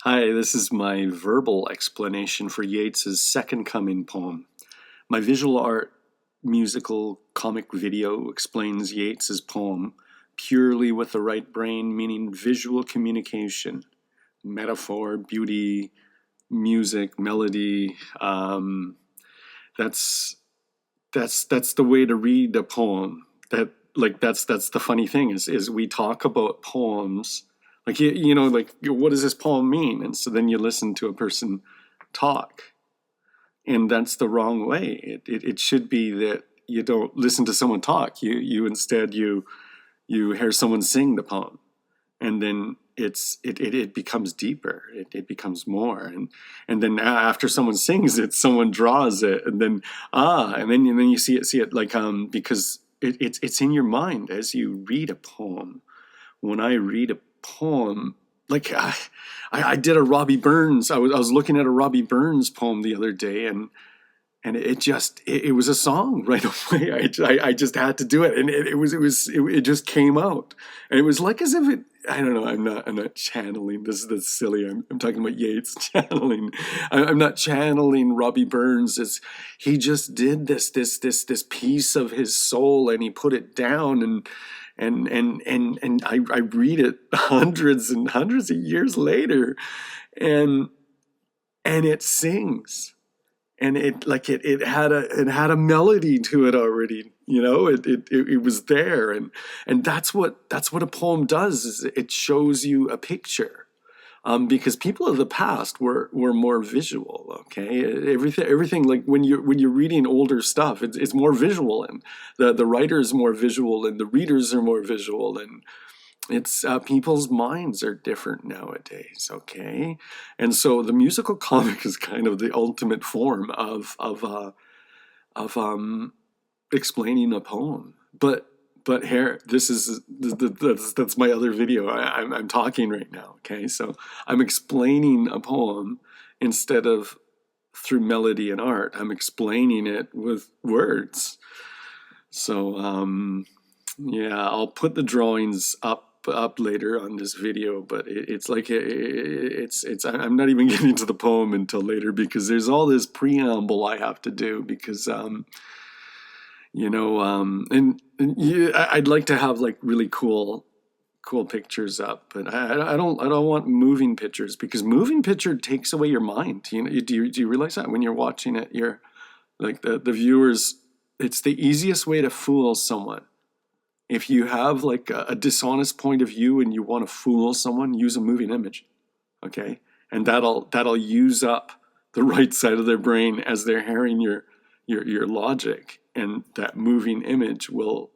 Hi, this is my verbal explanation for Yeats's Second Coming poem. My visual art musical comic video explains Yeats's poem purely with the right brain, meaning visual communication, metaphor, beauty, music, melody. That's that's the way to read a poem. That's the funny thing is we talk about poems like like what does this poem mean? And so then you listen to a person talk, and that's the wrong way. It should be that you don't listen to someone talk. You instead you hear someone sing the poem, and then it becomes deeper. It becomes more, and then after someone sings it, someone draws it, and then and then you see it like because it's in your mind as you read a poem. When I read a poem, like I did a Robbie Burns. I was looking at a Robbie Burns poem the other day, and it was a song right away. I just had to do it, and it just came out, and it was like as if it. I don't know. I'm not channeling. That's silly. I'm talking about Yeats channeling. I'm not channeling Robbie Burns. He just did this piece of his soul, and he put it down, and I read it hundreds and hundreds of years later, and it sings, and it had a melody to it already. It was there, and that's what a poem does. Is it shows you a picture, because people of the past were more visual. Okay, everything like when you're reading older stuff, it's more visual, and the writer is more visual, and the readers are more visual, and it's people's minds are different nowadays. Okay, and so the musical comic is kind of the ultimate form of explaining a poem. But here, this is that's my other video. I'm talking right now. Okay, so I'm explaining a poem instead of through melody and art. I'm explaining it with words. So yeah, I'll put the drawings up later on this video, but it's like it's I'm not even getting to the poem until later, because there's all this preamble I have to do, because and yeah, I'd like to have like really cool pictures up, but I don't want moving pictures, because moving picture takes away your mind. Do you realize that when you're watching it, you're like the viewers, it's the easiest way to fool someone. If you have like a dishonest point of view and you want to fool someone, use a moving image, okay? And that'll use up the right side of their brain as they're hearing your logic, and that moving image will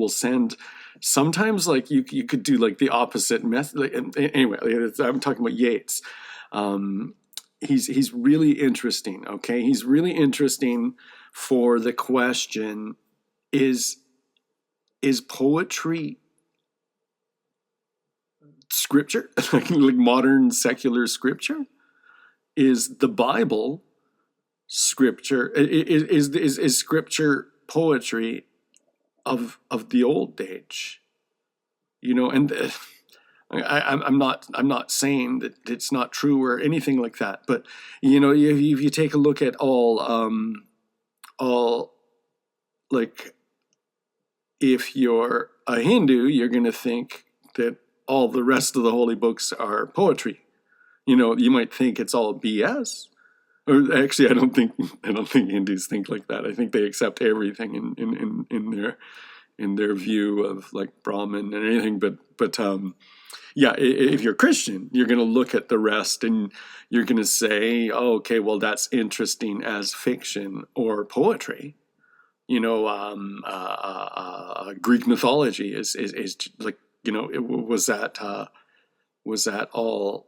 send. Sometimes like you could do like the opposite method. Like, anyway, I'm talking about Yeats. He's really interesting. Okay, he's really interesting for the question: is poetry scripture? Like modern secular scripture? Is the Bible scripture? Is scripture poetry of the old age? And I'm not saying that it's not true or anything like that, but if you take a look at all like, if you're a Hindu, you're going to think that all the rest of the holy books are poetry. You might think it's all BS. Or actually, I don't think Hindus think like that. I think they accept everything in their view of like Brahman and anything. But yeah, if you're Christian, you're going to look at the rest and you're going to say, oh, okay, well, that's interesting as fiction or poetry. Greek mythology is like, was that all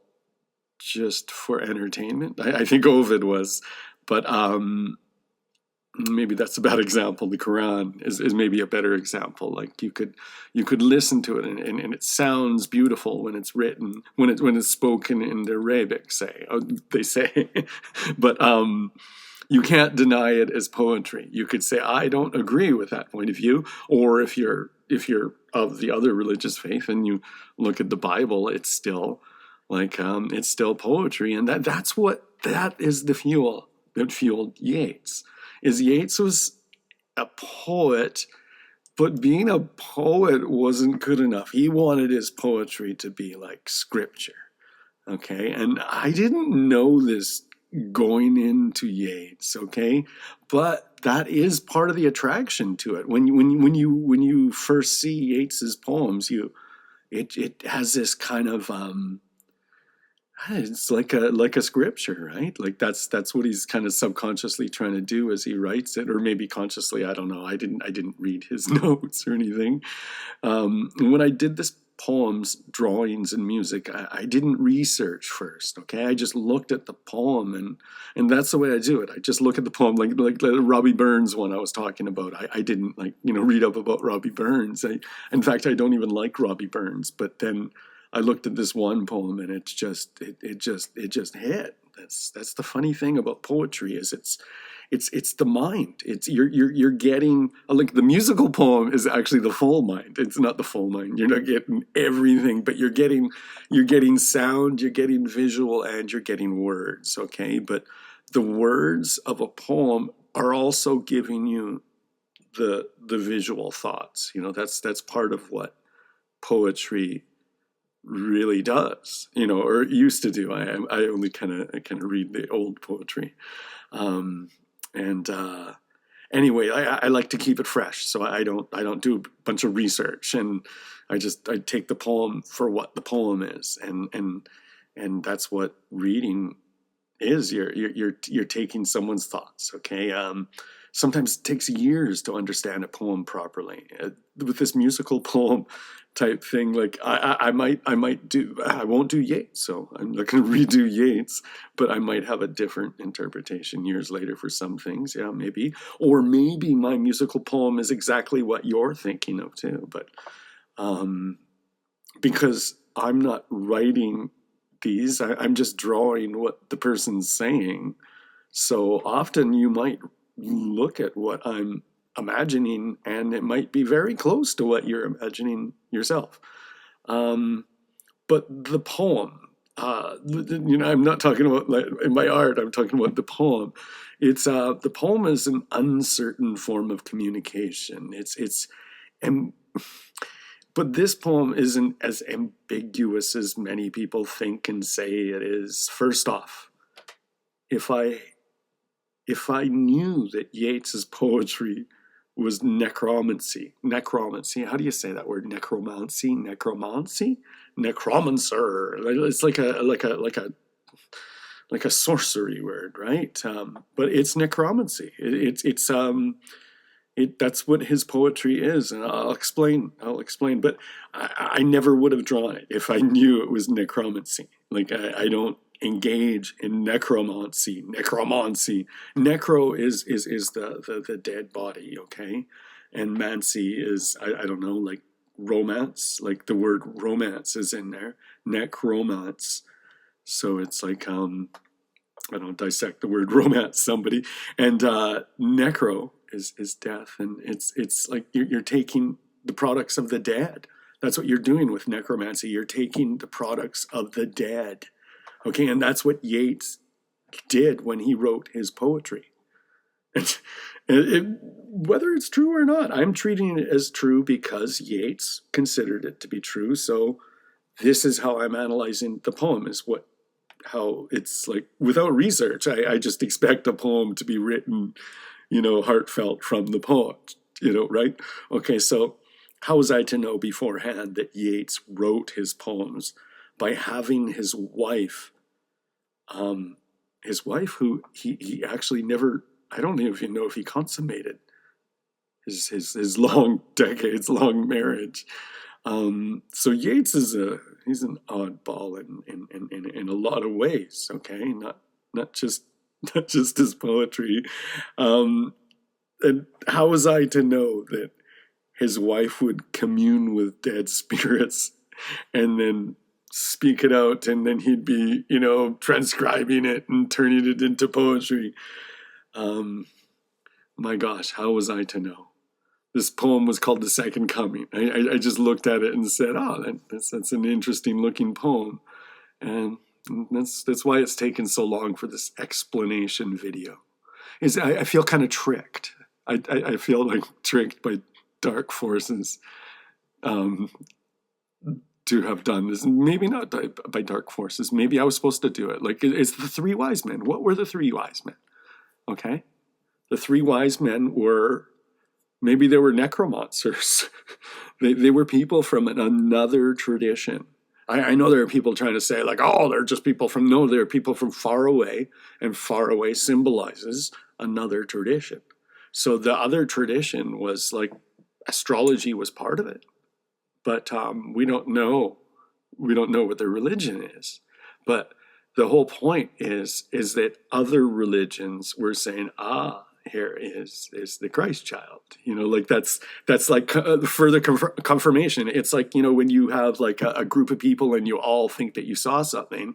just for entertainment? I think Ovid was, but maybe that's a bad example. The Quran is maybe a better example. Like you could listen to it, and it sounds beautiful when it's written, when it's spoken in the Arabic, they say, but you can't deny it as poetry. You could say, I don't agree with that point of view. Or if you're of the other religious faith and you look at the Bible, it's still Like it's still poetry, and that is the fuel that fueled Yeats. Is Yeats was a poet, but being a poet wasn't good enough. He wanted his poetry to be like scripture. Okay, and I didn't know this going into Yeats. Okay, but that is part of the attraction to it. When you first see Yeats's poems, it has this kind of it's like a scripture, right? Like that's what he's kind of subconsciously trying to do as he writes it, or maybe consciously. I don't know. I didn't read his notes or anything. When I did this poems, drawings, and music, I didn't research first. Okay, I just looked at the poem, and that's the way I do it. I just look at the poem, like the Robbie Burns one I was talking about. I didn't read up about Robbie Burns. In fact, I don't even like Robbie Burns. But then I looked at this one poem, and it just hit. That's the funny thing about poetry is it's the mind. It's you're getting like the musical poem is actually the full mind. It's not the full mind. You're not getting everything, but you're getting sound, you're getting visual, and you're getting words. Okay, but the words of a poem are also giving you the visual thoughts. That's part of what poetry really does, or used to do. I only kind of read the old poetry. And anyway, I like to keep it fresh, so I don't do a bunch of research, and I take the poem for what the poem is, and that's what reading is. You're taking someone's thoughts. Okay. Sometimes it takes years to understand a poem properly. With this musical poem type thing, like I won't do Yeats, so I'm not going to redo Yeats, but I might have a different interpretation years later for some things. Yeah, maybe, or maybe my musical poem is exactly what you're thinking of too. But because I'm not writing these, I'm just drawing what the person's saying. So often you might look at what I'm imagining, and it might be very close to what you're imagining yourself. But the poem, I'm not talking about like in my art. I'm talking about the poem. It's the poem is an uncertain form of communication. And but this poem isn't as ambiguous as many people think and say it is. First off, if I knew that Yeats's poetry was necromancy. How do you say that word? Necromancy. Necromancer. It's like a sorcery word, right? But it's necromancy. That's what his poetry is, and I'll explain. But I never would have drawn it if I knew it was necromancy. Like I don't engage in necromancy. Necro is the dead body, okay? And mancy is I don't know, like romance, like the word romance is in there. Necromance. So it's like I don't dissect the word romance somebody. And necro is death, and it's like you're taking the products of the dead. That's what you're doing with necromancy. You're taking the products of the dead. Okay, and that's what Yeats did when he wrote his poetry. And whether it's true or not, I'm treating it as true because Yeats considered it to be true. So this is how I'm analyzing the poem, is how it's like without research. I just expect a poem to be written, heartfelt from the poet, right? Okay, so how was I to know beforehand that Yeats wrote his poems by having his wife who he actually never, I don't even know if he consummated his long decades long marriage. So Yeats he's an oddball in a lot of ways. Okay, not just his poetry. And how was I to know that his wife would commune with dead spirits and then speak it out, and then he'd be, transcribing it and turning it into poetry? My gosh, how was I to know? This poem was called The Second Coming. I just looked at it and said, oh, that's an interesting looking poem. And that's why it's taken so long for this explanation video. I feel kind of tricked. I feel like tricked by dark forces um, to have done this. Maybe not by dark forces. Maybe I was supposed to do it. Like it's the three wise men. What were the three wise men? Okay, the three wise men were, maybe they were necromancers. They were people from another tradition. I know there are people trying to say like, oh, they're just people from, no, they're people from far away, and far away symbolizes another tradition. So the other tradition was like, astrology was part of it, but we don't know what their religion is. But the whole point is that other religions were saying, here is the Christ child. Like that's like further confirmation. It's like, when you have like a group of people and you all think that you saw something,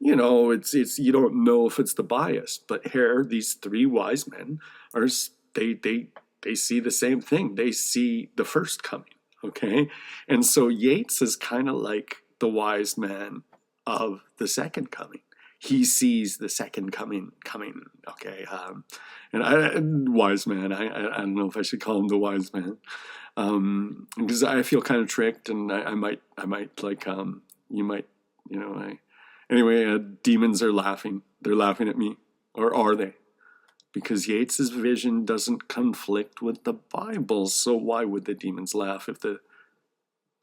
it's you don't know if it's the bias. But here, these three wise men are, they see the same thing. They see the first coming. Okay. And so Yeats is kind of like the wise man of the second coming. He sees the second coming. Okay. Wise man. I don't know if I should call him the wise man. Because I feel kind of tricked, and I might like, you might, anyway, demons are laughing. They're laughing at me. Or are they? Because Yeats's vision doesn't conflict with the Bible. So why would the demons laugh if the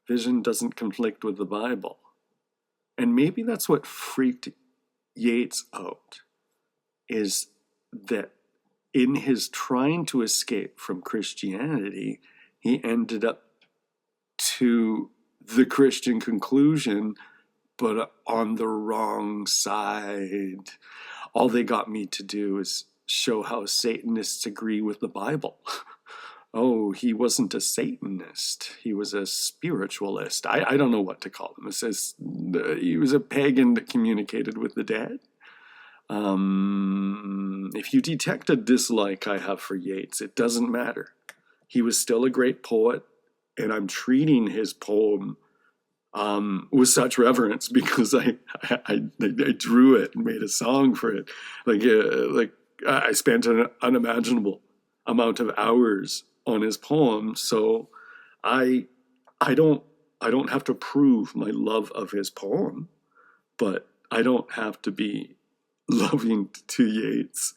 vision doesn't conflict with the Bible? And maybe that's what freaked Yeats out, is that in his trying to escape from Christianity, he ended up to the Christian conclusion, but on the wrong side. All they got me to do is show how Satanists agree with the Bible. Oh, he wasn't a Satanist. He was a spiritualist. I don't know what to call him. It says he was a pagan that communicated with the dead. If you detect a dislike I have for Yeats, it doesn't matter. He was still a great poet, and I'm treating his poem with such reverence because I drew it and made a song for it. Like I spent an unimaginable amount of hours on his poem, so I don't have to prove my love of his poem, but I don't have to be loving to Yeats.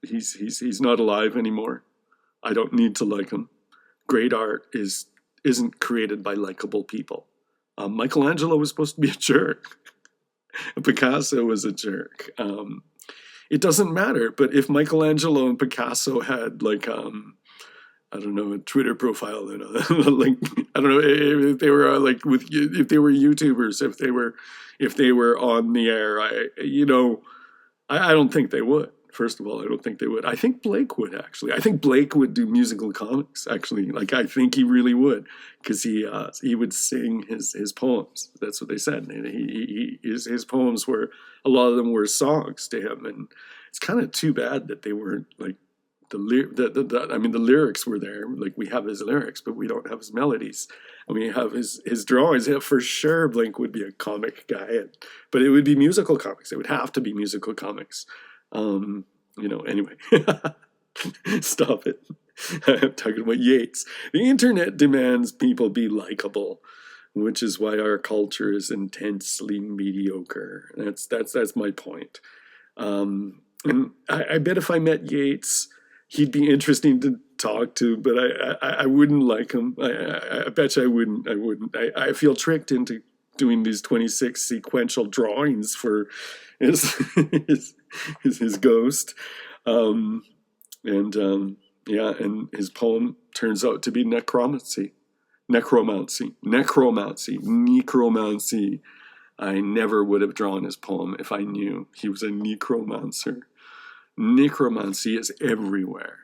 He's not alive anymore. I don't need to like him. Great art isn't created by likable people. Michelangelo was supposed to be a jerk. Picasso was a jerk. It doesn't matter, but if Michelangelo and Picasso had like I don't know, a Twitter profile, like I don't know if they were like if they were YouTubers, if they were on the air, I don't think they would. First of all, I don't think they would. I think Blake would, actually. I think Blake would do musical comics, actually. Like, I think he really would, because he would sing his poems. That's what they said. And his poems were, a lot of them were songs to him. And it's kind of too bad that they weren't, like, the lyrics were there. Like, we have his lyrics, but we don't have his melodies. And we have his drawings. Yeah, for sure, Blake would be a comic guy. But it would be musical comics. It would have to be musical comics. Anyway, stop it. I'm talking about Yeats. The internet demands people be likable, which is why our culture is intensely mediocre. That's my point. And I bet if I met Yeats, he'd be interesting to talk to, but I wouldn't like him. I bet you I wouldn't. I feel tricked into doing these 26 sequential drawings for his ghost. And his poem turns out to be necromancy. I never would have drawn his poem if I knew he was a necromancer. Necromancy is everywhere.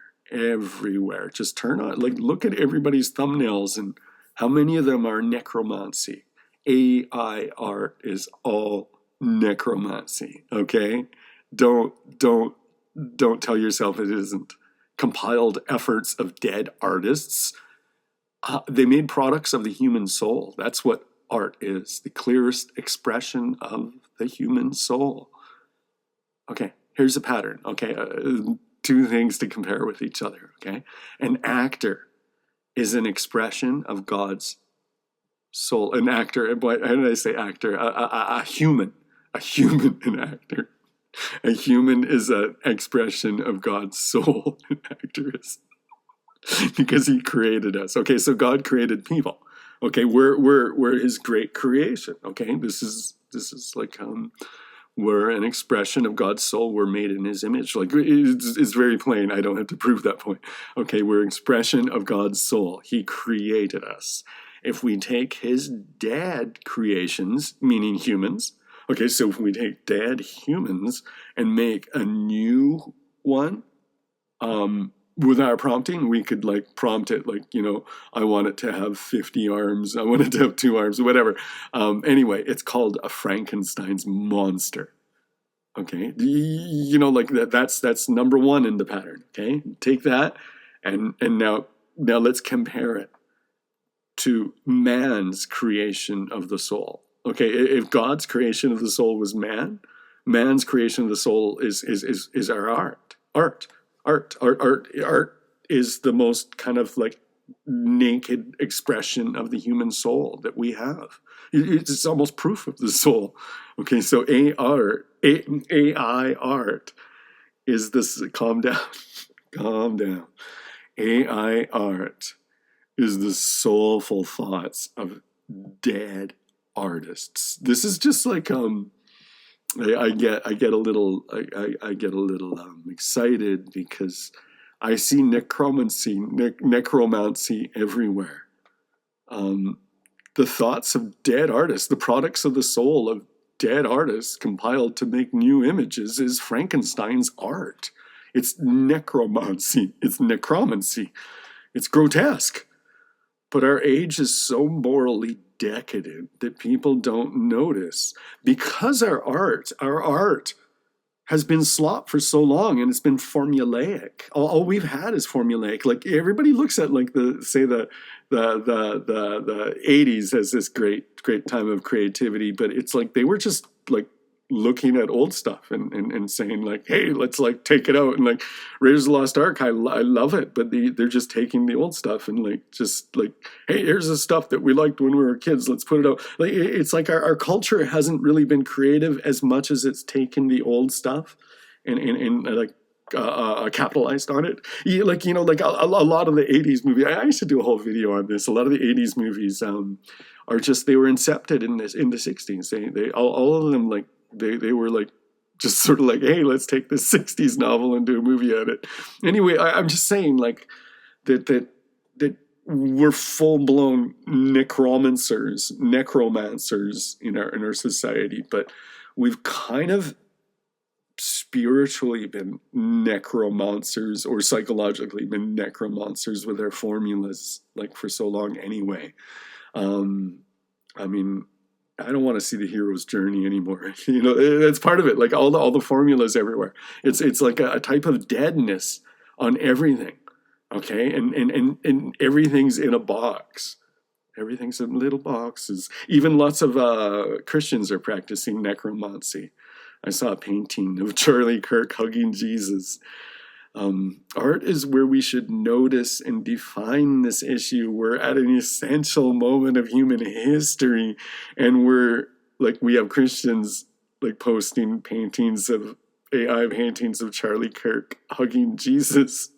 Just turn on, like, look at everybody's thumbnails and how many of them are necromancy. AI art is all necromancy, okay? Don't tell yourself it isn't. Compiled efforts of dead artists. They made products of the human soul. That's what art is, the clearest expression of the human soul. Okay, here's a pattern. Okay, two things to compare with each other. Okay, an actor is an expression of God's soul. An actor, how did I say actor? A human, an actor. A human is an expression of God's soul. An actor is because He created us. Okay, so God created people. Okay, we're His great creation. Okay, this is like we're an expression of God's soul. We're made in His image. Like it's very plain. I don't have to prove that point. Okay, we're an expression of God's soul. He created us. If we take His dead creations, meaning humans, okay, so if we take dead humans and make a new one, with our prompting, we could like prompt it like, I want it to have 50 arms. I want it to have 2 arms, whatever. Anyway, it's called a Frankenstein's monster. Okay, like that's number one in the pattern. Okay, take that and now let's compare it to man's creation of the soul. Okay, if God's creation of the soul was man's creation of the soul is our art. Art is the most kind of like naked expression of the human soul that we have. It's almost proof of the soul. Okay, so AI art is this. Calm down. AI art is the soulful thoughts of dead artists. This is just like I get a little excited because I see necromancy everywhere. The thoughts of dead artists, the products of the soul of dead artists compiled to make new images is Frankenstein's art. It's necromancy. It's grotesque. But our age is so morally decadent that people don't notice because our art has been slop for so long and it's been formulaic. All we've had is formulaic. Like everybody looks at like the 80s as this great time of creativity, but it's like they were just like looking at old stuff and saying like, hey, let's like take it out and like Raiders of the Lost Ark. I love it, but they're just taking the old stuff and like just like, hey, here's the stuff that we liked when we were kids. Let's put it out. Like it's like our culture hasn't really been creative as much as it's taken the old stuff and like capitalized on it. Like a lot of the 80s movies. I used to do a whole video on this. A lot of the 80s movies are just they were incepted in the 60s. They all of them like. They were like just sort of like, hey, let's take this 60s novel and do a movie at it. Anyway, I'm just saying like that we're full-blown necromancers in our society, but we've kind of spiritually been necromancers or psychologically been necromancers with our formulas like for so long anyway. I mean, I don't want to see the hero's journey anymore. That's part of it. Like all the formulas everywhere. It's like a type of deadness on everything. Okay, and everything's in a box. Everything's in little boxes. Even lots of Christians are practicing necromancy. I saw a painting of Charlie Kirk hugging Jesus. Art is where we should notice and define this issue. We're at an essential moment of human history, and we have Christians like posting paintings of AI paintings of Charlie Kirk hugging Jesus.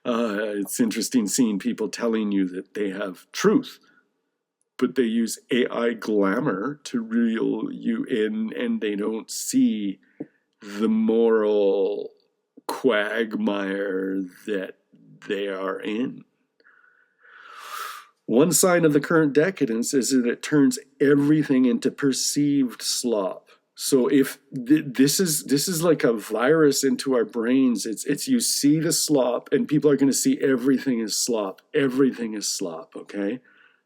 It's interesting seeing people telling you that they have truth, but they use AI glamour to reel you in, and they don't see the moral quagmire that they are in. One sign of the current decadence is that it turns everything into perceived slop. So if this is like a virus into our brains, it's you see the slop and people are going to see everything is slop. Everything is slop, okay?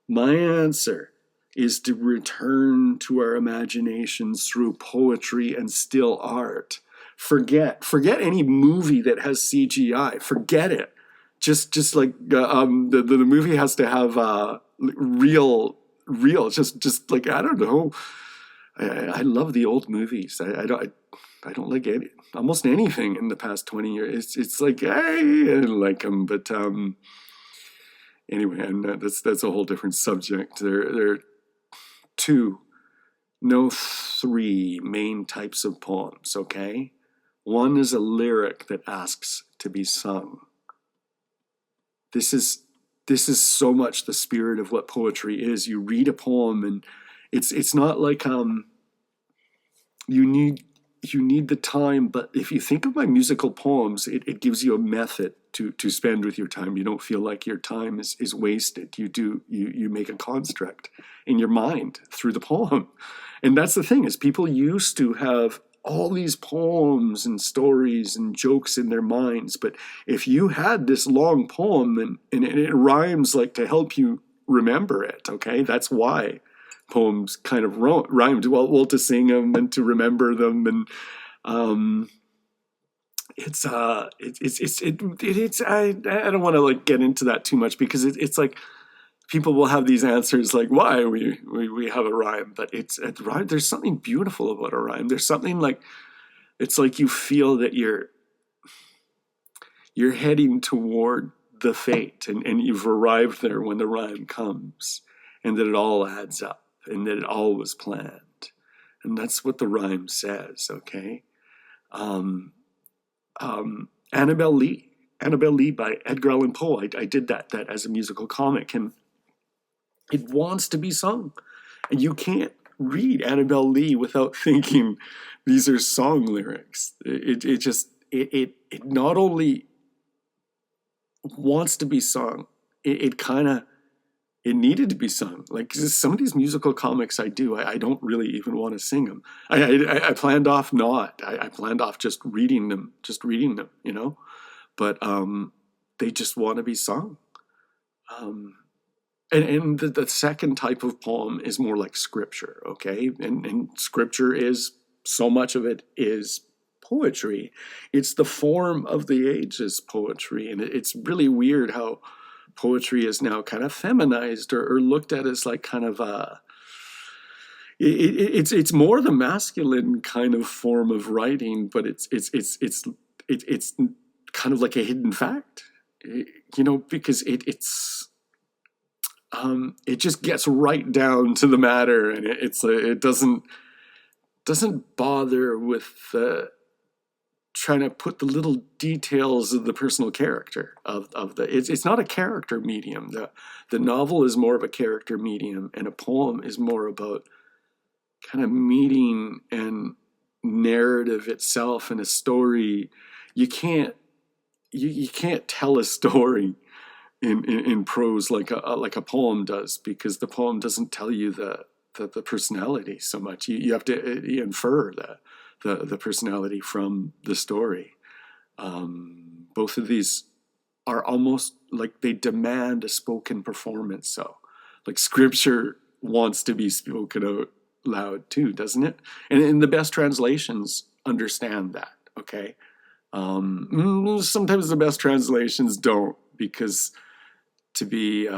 My answer is to return to our imaginations through poetry and still art. Forget any movie that has CGI. Forget it. Just like the movie has to have real real. Just like, I don't know. I love the old movies. I don't like almost anything in the past 20 years. It's like, hey, I don't like them. But anyway, that's a whole different subject. There are two, no, three main types of poems, okay? One is a lyric that asks to be sung. This is so much the spirit of what poetry is. You read a poem, and it's not like you need the time, but if you think of my musical poems, it gives you a method to spend with your time. You don't feel like your time is wasted. You make a construct in your mind through the poem. And that's the thing, is people used to have all these poems and stories and jokes in their minds. But if you had this long poem and it rhymes, like, to help you remember it, okay? That's why poems kind of rhymed. Well, to sing them and to remember them. And I don't want to like get into that too much, because it's like people will have these answers like why we have a rhyme, but it's a rhyme. There's something beautiful about a rhyme. There's something like, it's like you feel that you're heading toward the fate, and you've arrived there when the rhyme comes, and that it all adds up, and that it all was planned. And that's what the rhyme says, okay? Annabelle Lee by Edgar Allan Poe. I did that as a musical comic, and it wants to be sung. And you can't read Annabelle Lee without thinking these are song lyrics. It not only wants to be sung, it needed to be sung. Like some of these musical comics I do, I don't really even want to sing them. I planned off not. I planned off just reading them, you know? But they just want to be sung. And the second type of poem is more like scripture, okay? And scripture is, so much of it is poetry. It's the form of the ages poetry. And it's really weird how poetry is now kind of feminized or looked at as like kind of it's more the masculine kind of form of writing, but it's kind of like a hidden fact, you know, because it just gets right down to the matter, and it doesn't bother with trying to put the little details of the personal character of the. It's not a character medium. The novel is more of a character medium, and a poem is more about kind of meeting and narrative itself, and a story. You can't tell a story in prose like a poem does, because the poem doesn't tell you the personality so much. You have to infer the personality from the story. Both of these are almost like they demand a spoken performance. So like scripture wants to be spoken out loud too, doesn't it? And the best translations understand that, okay? Sometimes the best translations don't, because to be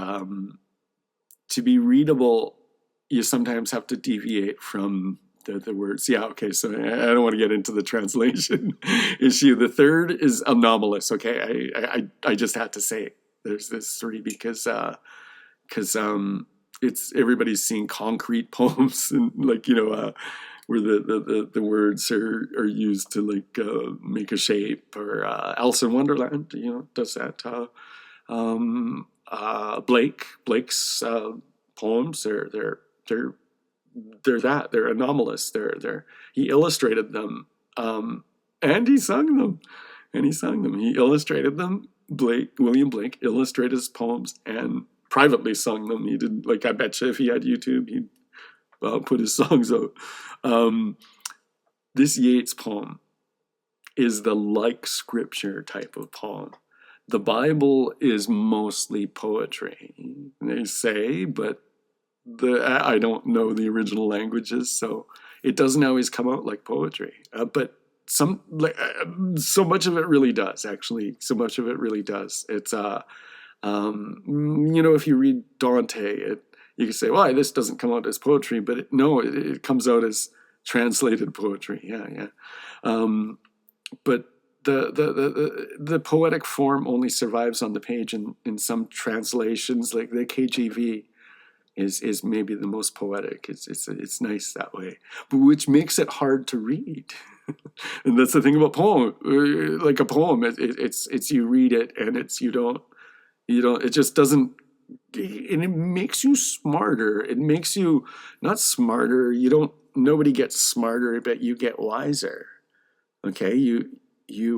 readable, you sometimes have to deviate from the words. Yeah, okay, so I don't want to get into the translation issue. The third is anomalous, okay? I just had to say there's this three because it's, everybody's seen concrete poems, and like, you know, where the words are used to like make a shape, or Alice in Wonderland, you know, does that. Blake's poems, they're anomalous. He illustrated them, and he sung them, He illustrated them. William Blake illustrated his poems and privately sung them. He didn't, like, I bet you if he had YouTube, he'd put his songs out. This Yeats poem is the like scripture type of poem. The Bible is mostly poetry, they say, but I don't know the original languages, so it doesn't always come out like poetry. But so much of it really does, actually. So much of it really does. It's, you know, if you read Dante, you can say, "Why this doesn't come out as poetry?" But no, it comes out as translated poetry. Yeah, yeah. But the poetic form only survives on the page in some translations, like the KJV is maybe the most poetic. It's nice that way, but which makes it hard to read. And that's the thing about poem. Like a poem, it's you read it and it's you don't it just doesn't, and it makes you smarter. It makes you not smarter. You don't. Nobody gets smarter, but you get wiser. Okay, you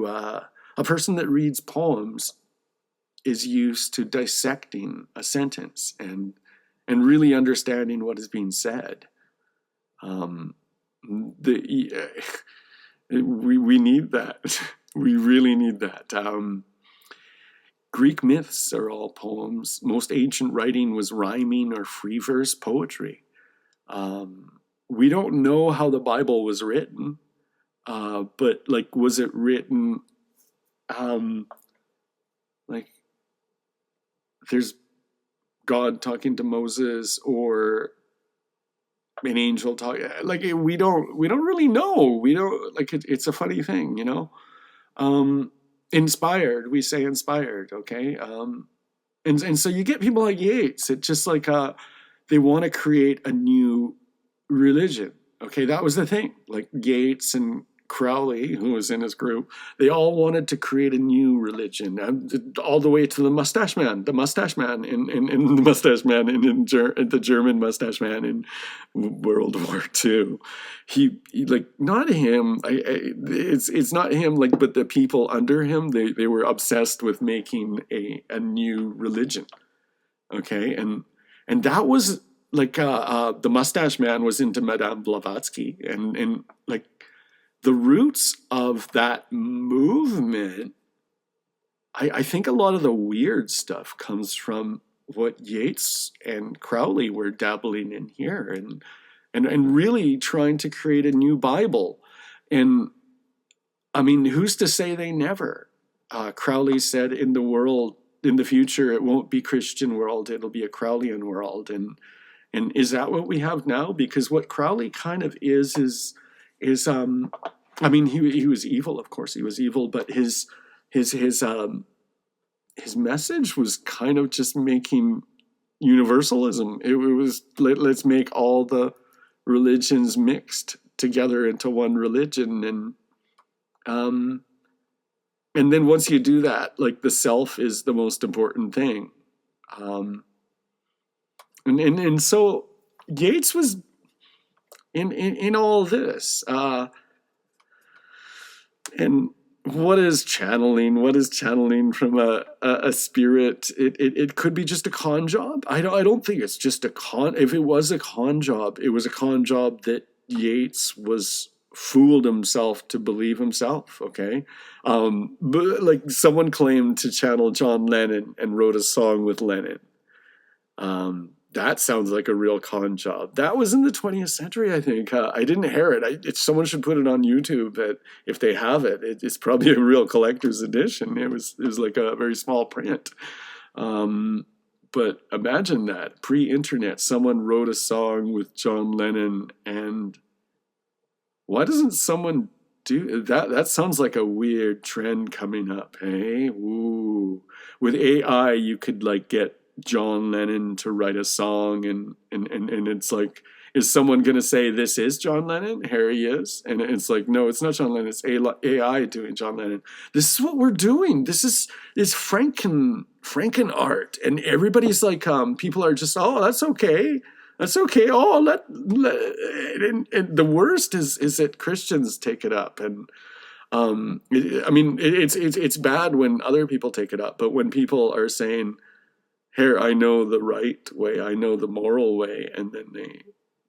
a person that reads poems is used to dissecting a sentence and really understanding what is being said. Um, the we need that. We really need that. Greek myths are all poems. Most ancient writing was rhyming or free verse poetry. We don't know how the Bible was written, but like, was it written like there's God talking to Moses or an angel talking? Like we don't really know. We don't like it's a funny thing, you know. Inspired, we say inspired, okay. And so you get people like Yeats. It's just like they want to create a new religion. Okay, that was the thing. Like Yeats and Crowley, who was in his group, they all wanted to create a new religion, all the way to the Mustache Man, the Mustache Man the German Mustache Man in World War II. He like not him. It's not him. Like, but the people under him, they were obsessed with making a new religion. Okay, and that was like the Mustache Man was into Madame Blavatsky, and like the roots of that movement. I think a lot of the weird stuff comes from what Yeats and Crowley were dabbling in here, and really trying to create a new Bible. And I mean, who's to say they never? Crowley said, "In the future, it won't be Christian world; it'll be a Crowleyan world." And is that what we have now? Because what Crowley kind of is I mean, he was evil, of course he was evil, but his his message was kind of just making universalism. It was let's make all the religions mixed together into one religion, um and then once you do that, like the self is the most important thing. um and so Yates was in all this. And what is channeling? What is channeling from a spirit? It could be just a con job. I don't think it's just a con. If it was a con job, it was a con job that Yeats was fooled himself to believe himself. Okay, but like someone claimed to channel John Lennon and wrote a song with Lennon. That sounds like a real con job. That was in the 20th century, I think. I didn't hear it. Someone should put it on YouTube. If they have it, it's probably a real collector's edition. It was like a very small print. But imagine that pre-internet, someone wrote a song with John Lennon, and why doesn't someone do that? That sounds like a weird trend coming up. Hey, ooh, with AI, you could like get John Lennon to write a song, and it's like, is someone gonna say this is John Lennon? Here he is, and it's like, no, it's not John Lennon. It's AI doing John Lennon. This is what we're doing. This is Franken art, and everybody's like, people are just, oh, that's okay. That's okay. Oh, and the worst is that Christians take it up, and I mean, it's bad when other people take it up, but when people are saying, "Here, I know the right way, I know the moral way," and then they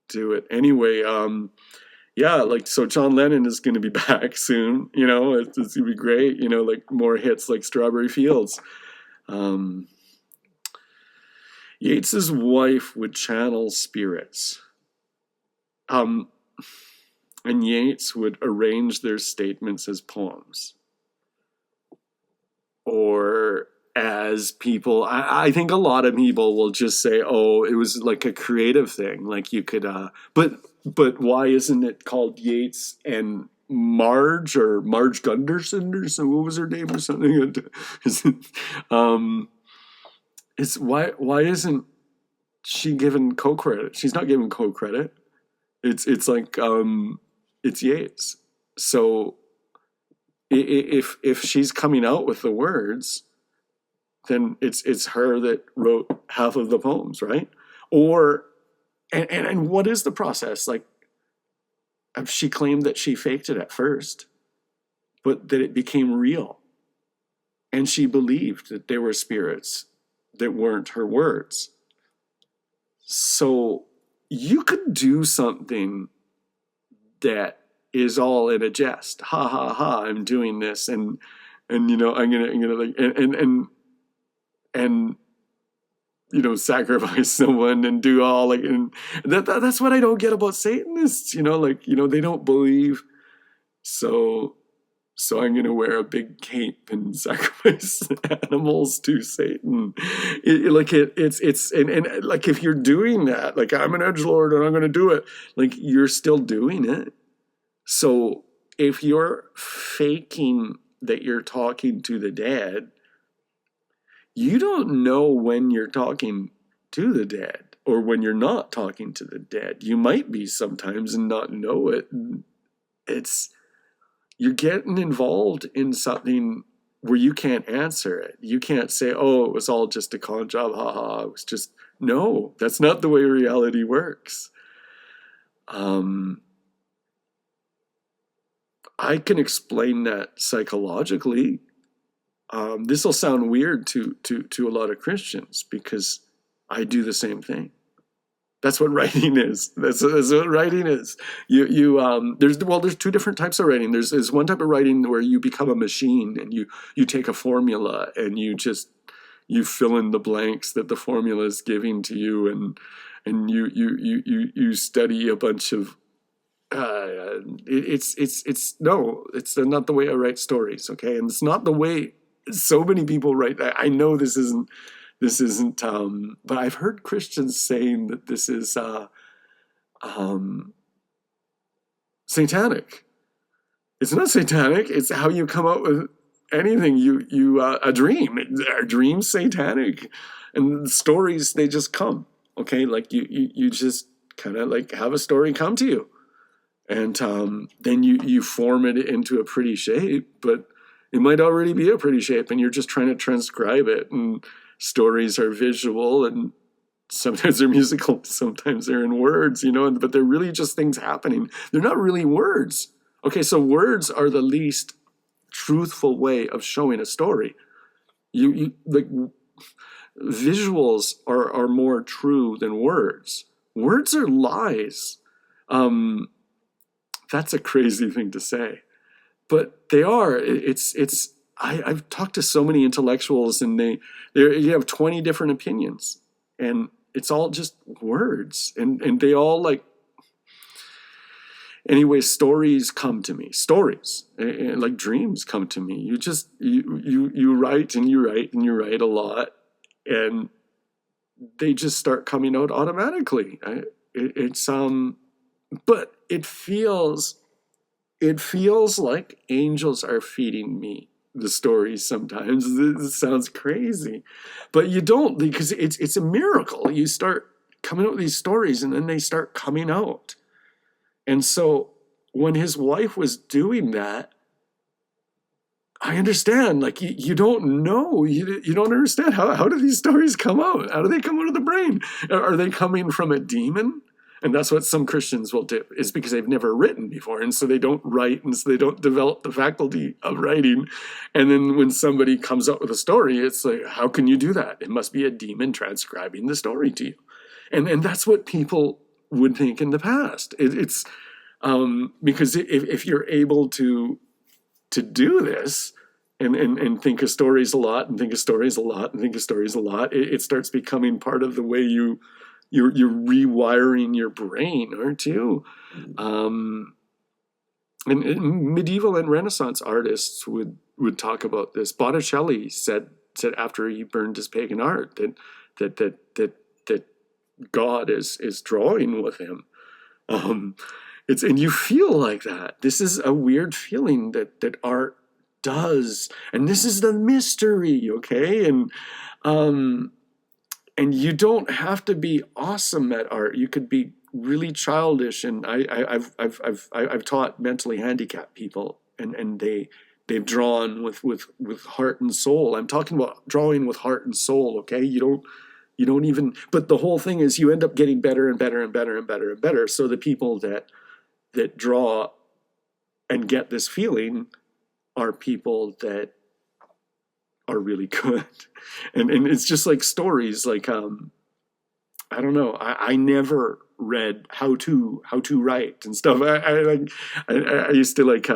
do it anyway. Yeah, like, so John Lennon is going to be back soon. It's going to be great. Like more hits like Strawberry Fields. Um, Yeats's wife would channel spirits. And Yeats would arrange their statements as poems. Or as people, I think a lot of people will just say, oh, it was like a creative thing. Like you could, but why isn't it called Yeats and Marge or Marge Gunderson or so? What was her name or something? um, it's why isn't she given co-credit? She's not given co-credit. It's like it's Yeats. So if she's coming out with the words, then it's her that wrote half of the poems, right? Or and what is the process? Like she claimed that she faked it at first, but that it became real. And she believed that there were spirits that weren't her words. So you could do something that is all in a jest. Ha ha ha, I'm doing this and you know, I'm gonna like and you know, sacrifice someone and do all like, and that's what I don't get about Satanists, you know, like, you know, they don't believe. So I'm going to wear a big cape and sacrifice animals to Satan. And like, if you're doing that, like, I'm an edgelord and I'm going to do it, like, you're still doing it. So if you're faking that you're talking to the dead, you don't know when you're talking to the dead or when you're not talking to the dead. You might be sometimes and not know it. You're getting involved in something where you can't answer it. You can't say, oh, it was all just a con job, haha. It was just, no, that's not the way reality works. I can explain that psychologically. This will sound weird to a lot of Christians because I do the same thing. That's what writing is. That's what writing is. There's two different types of writing. There's one type of writing where you become a machine and you take a formula and you fill in the blanks that the formula is giving to you, and you study a bunch of. It's not the way I write stories. Okay, and it's not the way so many people write. I know this isn't, but I've heard Christians saying that this is satanic. It's not satanic. It's how you come up with anything. A dream. Are dreams satanic? And stories, they just come. Okay, like you just kind of like have a story come to you, and then you form it into a pretty shape, but it might already be a pretty shape, and you're just trying to transcribe it. And stories are visual, and sometimes they're musical, sometimes they're in words, you know, but they're really just things happening. They're not really words. Okay, so words are the least truthful way of showing a story. You like visuals are more true than words. Words are lies. That's a crazy thing to say. But they are. I've talked to so many intellectuals, and you have 20 different opinions, and it's all just words, and they all like. Anyway, stories come to me. Stories, like dreams, come to me. You write and you write and you write a lot, and they just start coming out automatically. But it feels like angels are feeding me the stories sometimes. It sounds crazy, but you don't, because it's a miracle. You start coming out with these stories and then they start coming out. And so when his wife was doing that, I understand, like you don't know, you don't understand how do these stories come out? How do they come out of the brain? Are they coming from a demon? And that's what some Christians will do, is because they've never written before. And so they don't write, and so they don't develop the faculty of writing. And then when somebody comes up with a story, it's like, how can you do that? It must be a demon transcribing the story to you. And that's what people would think in the past. It's because if you're able to do this and think of stories a lot and think of stories a lot and think of stories a lot, it starts becoming part of the way you're rewiring your brain, aren't you? And medieval and Renaissance artists would talk about this. Botticelli said said after he burned his pagan art that God is drawing with him. And you feel like that. This is a weird feeling that art does, and this is the mystery, okay? And you don't have to be awesome at art. You could be really childish. And I've taught mentally handicapped people, and they've drawn with heart and soul. I'm talking about drawing with heart and soul. Okay, you don't even. But the whole thing is, you end up getting better and better and better and better and better. So the people that draw and get this feeling are people that are really good. And it's just like stories, like I don't know, I never read how to write and stuff. I used to like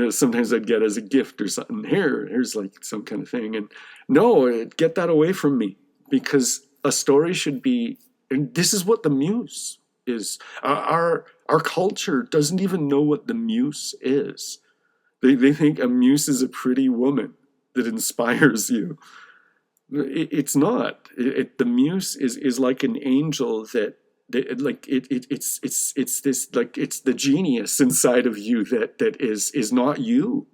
sometimes I'd get as a gift or something, here's like some kind of thing, and no, get that away from me, because a story should be, and this is what the muse is. Our culture doesn't even know what the muse is. They think a muse is a pretty woman that inspires you. It's not. The muse is like an angel it's this, like, it's the genius inside of you that is not you.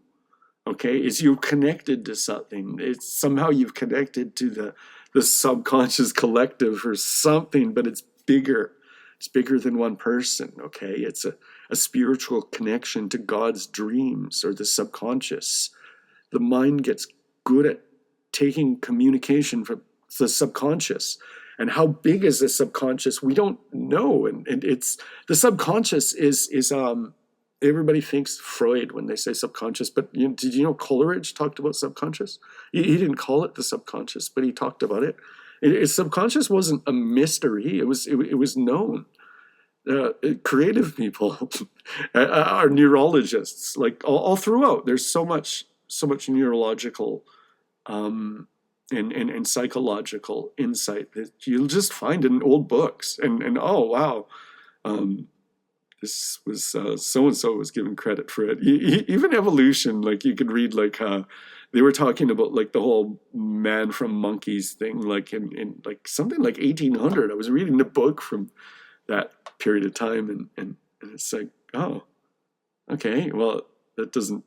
Okay, is you connected to something. It's somehow you've connected to the subconscious collective or something, but it's bigger. It's bigger than one person. Okay, it's a spiritual connection to God's dreams or the subconscious. The mind gets good at taking communication from the subconscious. And how big is the subconscious? We don't know. And it's, the subconscious is everybody thinks Freud when they say subconscious, but did you know Coleridge talked about subconscious? He didn't call it the subconscious, but he talked about it. Subconscious wasn't a mystery. It was known. Creative people are neurologists, like all throughout. There's so much neurological and psychological insight that you'll just find in old books. And oh wow, this was so-and-so was given credit for it. Even evolution, like you could read, like they were talking about like the whole man from monkeys thing, like in like something like 1800. I was reading the book from that period of time, and it's like, oh, okay, well, that doesn't,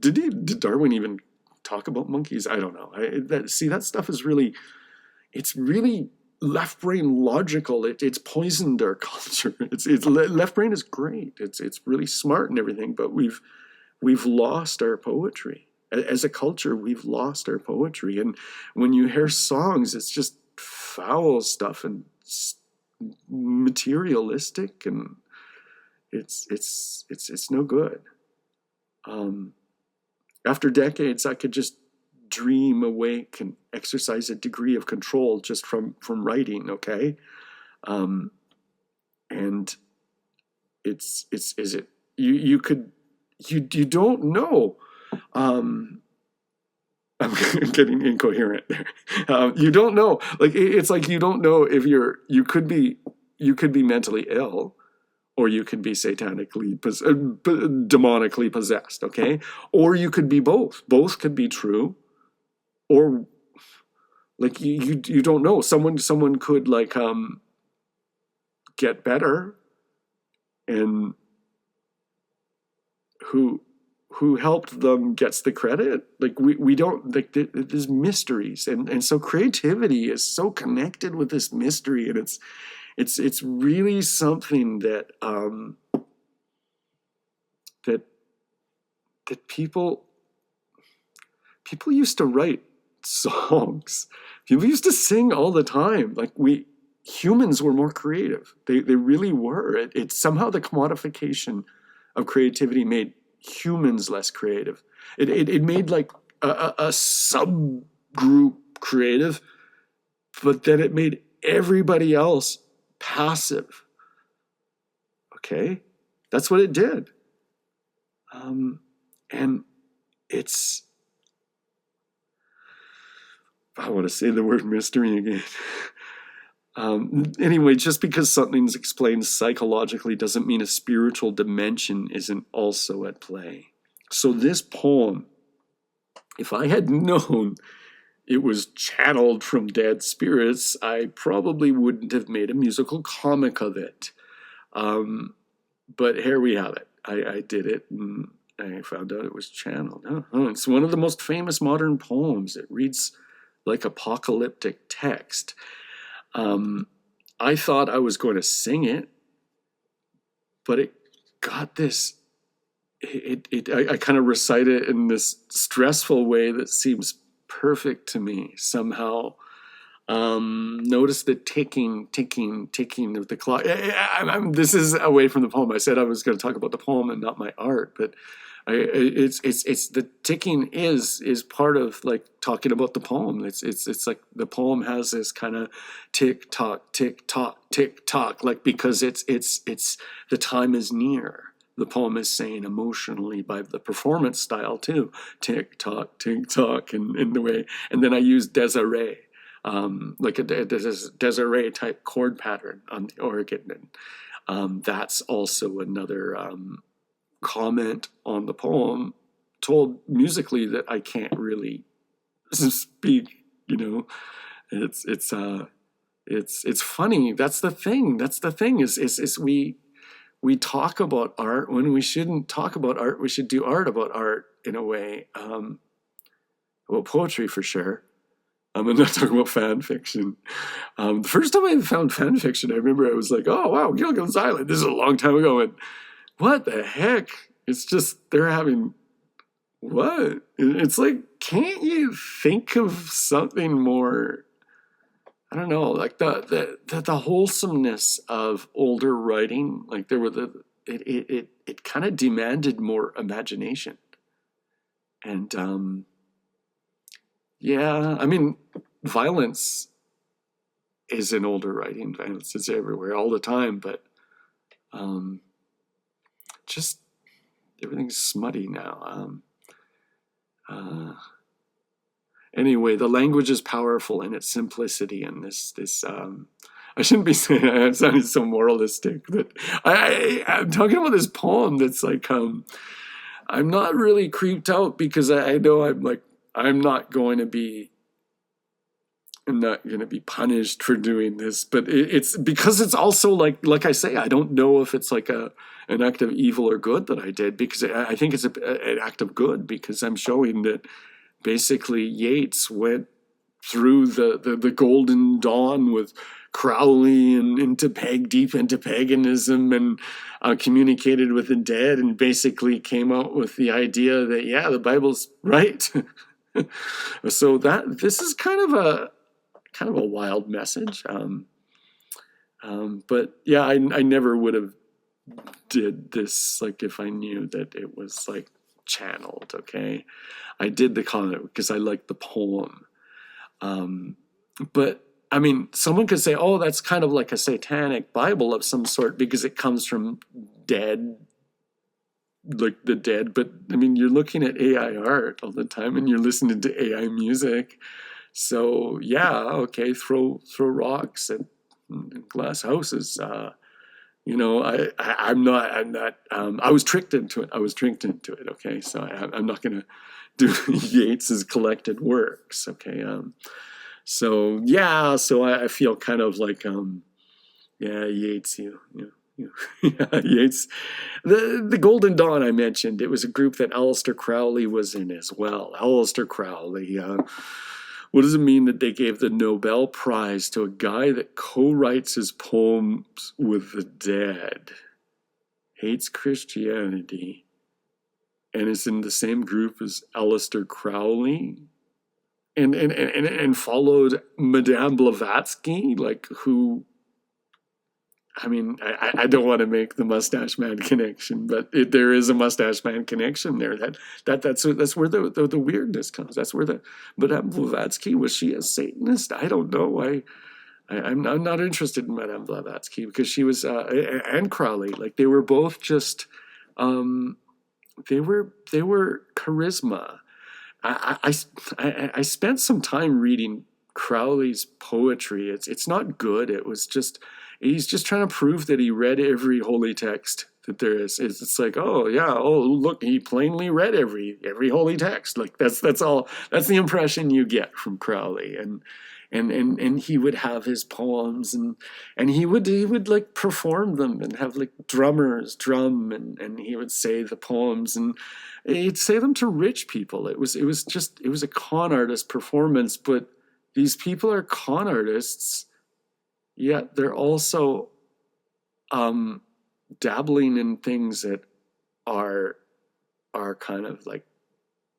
did Darwin even talk about monkeys? I don't know. That stuff is really, it's really left brain logical. It's poisoned our culture. It's left brain is great. It's really smart and everything, but we've lost our poetry. As a culture, we've lost our poetry. And when you hear songs, it's just foul stuff and materialistic, and it's no good. After decades, I could just dream awake and exercise a degree of control just from writing. Okay, and you don't know. I'm getting incoherent there. You don't know. Like it's like you don't know if you could be mentally ill, or you could be demonically possessed. Okay, or you could be both. Both could be true, or like you don't know. Someone could like get better, and who helped them gets the credit. Like we don't, like there's mysteries, and so creativity is so connected with this mystery, and it's really something that that people used to write songs. People used to sing all the time. Like humans were more creative. They really were. It's somehow the commodification of creativity made humans less creative. It made like a subgroup creative, but then it made everybody else passive. Okay, that's what it did. And it's, I want to say the word mystery again. Anyway, just because something's explained psychologically doesn't mean a spiritual dimension isn't also at play. So this poem, if I had known it was channeled from dead spirits, I probably wouldn't have made a musical comic of it. But here we have it. I did it, and I found out it was channeled. It's one of the most famous modern poems. It reads like apocalyptic text. I thought I was going to sing it, but it got this. I kind of recite it in this stressful way that seems perfect to me somehow. Notice the ticking of the clock. This is away from the poem. I said I was going to talk about the poem and not my art, but it's the ticking is part of like talking about the poem. It's like the poem has this kind of tick tock, like because it's the time is near. The poem is saying emotionally by the performance style too, tick tock, in the way. And then I use Desiree. Like a Desiree type chord pattern on the organ. And that's also another comment on the poem, told musically that I can't really speak. It's funny. That's the thing. Is we talk about art when we shouldn't talk about art. We should do art about art in a way. Well, poetry for sure. I'm not talking about fan fiction. The first time I found fan fiction, I remember I was like, oh, wow, Gilligan's Island. This is a long time ago. And what the heck? It's just, they're having, what? It's like, can't you think of something more, I don't know, like the wholesomeness of older writing, like there were it kind of demanded more imagination. And, yeah, I mean, violence is in older writing. Violence is everywhere all the time, but just everything's smutty now. Anyway, the language is powerful in its simplicity, and this I shouldn't be saying I'm sounding so moralistic, but I'm talking about this poem that's like I'm not really creeped out because I know I'm not going to be punished for doing this, but it's because it's also like I say, I don't know if it's like an act of evil or good that I did, because I think it's an act of good, because I'm showing that basically Yeats went through the golden dawn with Crowley and deep into paganism, and communicated with the dead, and basically came out with the idea that, yeah, the Bible's right. So this is kind of a wild message. But yeah, I never would have did this like if I knew that it was like channeled. Okay, I did the comment because I liked the poem. But I mean, someone could say, oh, that's kind of like a satanic Bible of some sort because it comes from dead, like the dead. But I mean, you're looking at AI art all the time and you're listening to AI music. So yeah, okay, throw rocks at glass houses. I'm not. I was tricked into it. Okay, so I'm not going to do Yeats's collected works. Okay, so yeah, so I feel kind of like yeah, Yeats, yeah, Yeats. The Golden Dawn I mentioned, it was a group that Aleister Crowley was in as well. Aleister Crowley. What does it mean that they gave the Nobel Prize to a guy that co-writes his poems with the dead, hates Christianity, and is in the same group as Aleister Crowley, and followed Madame Blavatsky, like who? I mean, I don't want to make the Mustache Man connection, but there is a Mustache Man connection there. That's where the weirdness comes. That's where the Madame Blavatsky, was she a Satanist? I don't know. I'm not interested in Madame Blavatsky because she was and Crowley, like they were both just they were charisma. I spent some time reading Crowley's poetry. It's not good. It was just, he's just trying to prove that he read every holy text that there is. It's like, oh yeah, oh look, he plainly read every holy text. Like that's all. That's the impression you get from Crowley, and he would have his poems, and he would like perform them and have like drummers drum, and he would say the poems, and he'd say them to rich people. It was a con artist performance, but these people are con artists, yet they're also um dabbling in things that are kind of like,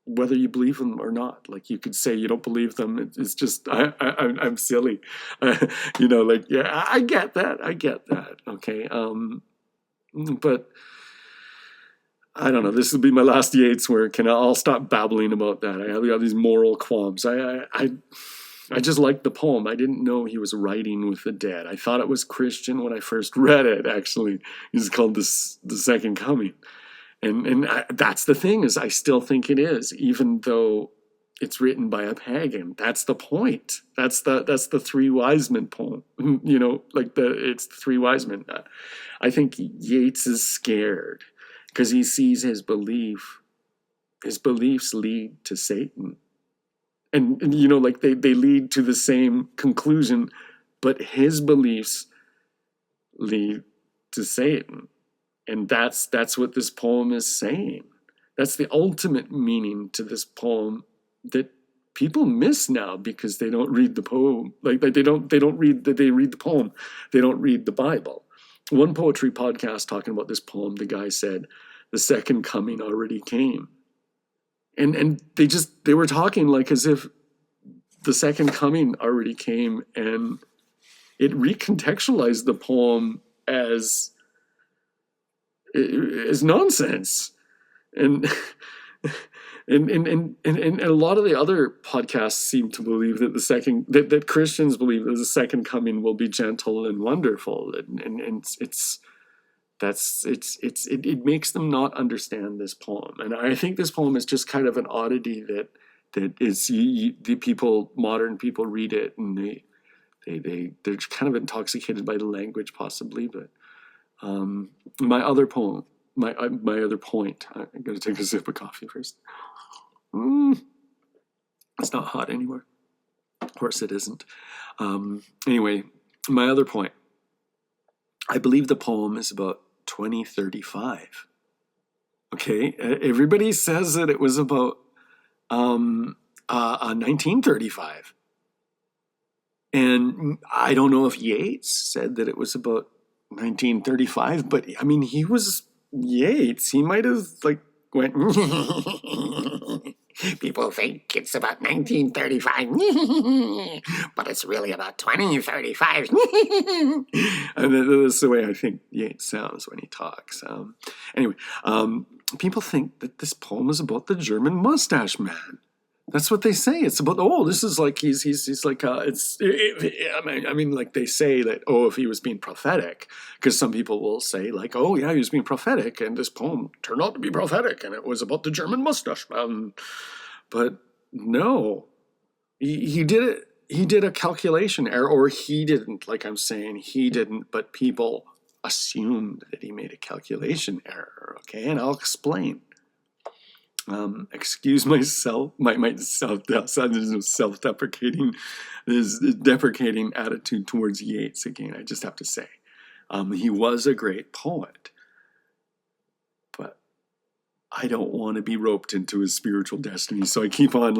whether you believe them or not. Like you could say you don't believe them. It's just I'm silly, like yeah, I get that. I get that. Okay, but I don't know. This will be my last Yeats work, and I'll stop babbling about that. I have these moral qualms. I just liked the poem. I didn't know he was writing with the dead. I thought it was Christian when I first read it. Actually, it's called the Second Coming, and that's the thing, is I still think it is, even though it's written by a pagan. That's the point. That's the Three Wise Men poem. It's the Three Wise Men. I think Yeats is scared because he sees his beliefs lead to Satan. And like they lead to the same conclusion, but his beliefs lead to Satan. And that's what this poem is saying. That's the ultimate meaning to this poem that people miss now because they don't read the poem. Like they read the poem. They don't read the Bible. One poetry podcast talking about this poem, the guy said, "The second coming already came." And they were talking like as if the second coming already came, and it recontextualized the poem as nonsense. And and a lot of the other podcasts seem to believe that that Christians believe that the second coming will be gentle and wonderful, and it makes them not understand this poem. And I think this poem is just kind of an oddity that is modern people read it, and they're kind of intoxicated by the language possibly. But my other poem, my other point. I'm going to take a sip of coffee first. It's not hot anymore. Of course it isn't. Anyway, my other point. I believe the poem is about 2035. Okay, everybody says that it was about 1935, and I don't know if Yeats said that it was about 1935, but I mean, he was Yeats. He might have like went. People think it's about 1935, but it's really about 2035. And that's the way I think Yeats sounds when he talks. Anyway, people think that this poem is about the German mustache man. That's what they say. It's about, this is like he's like I mean like they say that, if he was being prophetic, because some people will say like, oh yeah, he was being prophetic, and this poem turned out to be prophetic, and it was about the German mustache man. But no, he did it. He did a calculation error, or he didn't. Like I'm saying, he didn't, but people assumed that he made a calculation error. Okay, and I'll explain. Excuse myself, my self-deprecating, this deprecating attitude towards Yeats again. I just have to say, he was a great poet, but I don't want to be roped into his spiritual destiny. So I keep on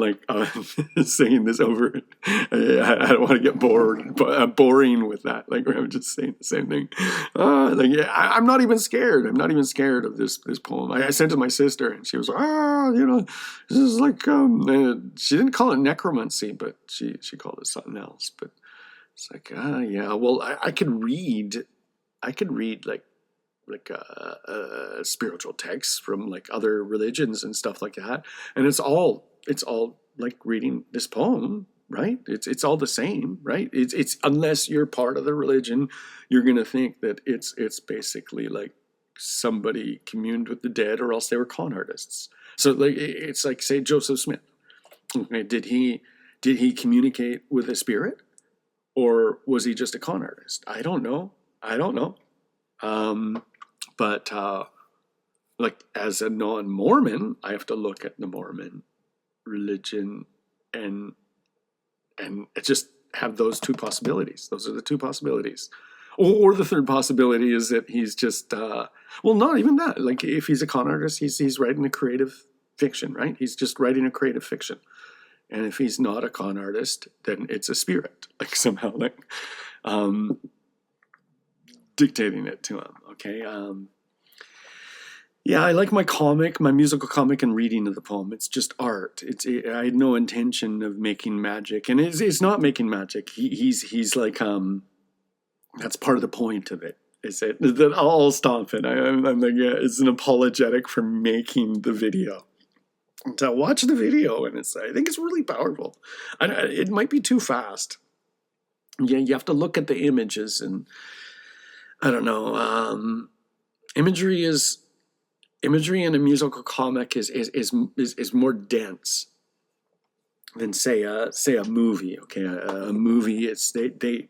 saying this over. I don't want to get boring with that. Like I'm just saying the same thing. I'm not even scared. I'm not even scared of this poem. I sent it to my sister, and she was like, this is like she didn't call it necromancy, but she called it something else. But it's like yeah. Well, I could read like spiritual texts from like other religions and stuff like that, and it's all like reading this poem, right? It's all the same, right? It's unless you're part of the religion, you're gonna think that it's basically like somebody communed with the dead, or else they were con artists. So like it's like, say, Joseph Smith. Okay, did he communicate with a spirit, or was he just a con artist? I don't know. But like as a non-Mormon, I have to look at the Mormon religion and just have those two possibilities. Those are the two possibilities. Or the third possibility is that he's just well, not even that. Like if he's a con artist, he's writing a creative fiction, right? He's just writing a creative fiction. And if he's not a con artist, then it's a spirit, like somehow like dictating it to him. Okay. Yeah, I like my musical comic and reading of the poem. It's just art. I had no intention of making magic, and it's not making magic. He's like that's part of the point of it. Is it that I'll stop it? I'm like it's an apologetic for making the video. To watch the video, and I think it's really powerful. It might be too fast. Yeah, you have to look at the images, and I don't know. Imagery in a musical comic is more dense than say a movie. Okay, a movie, it's they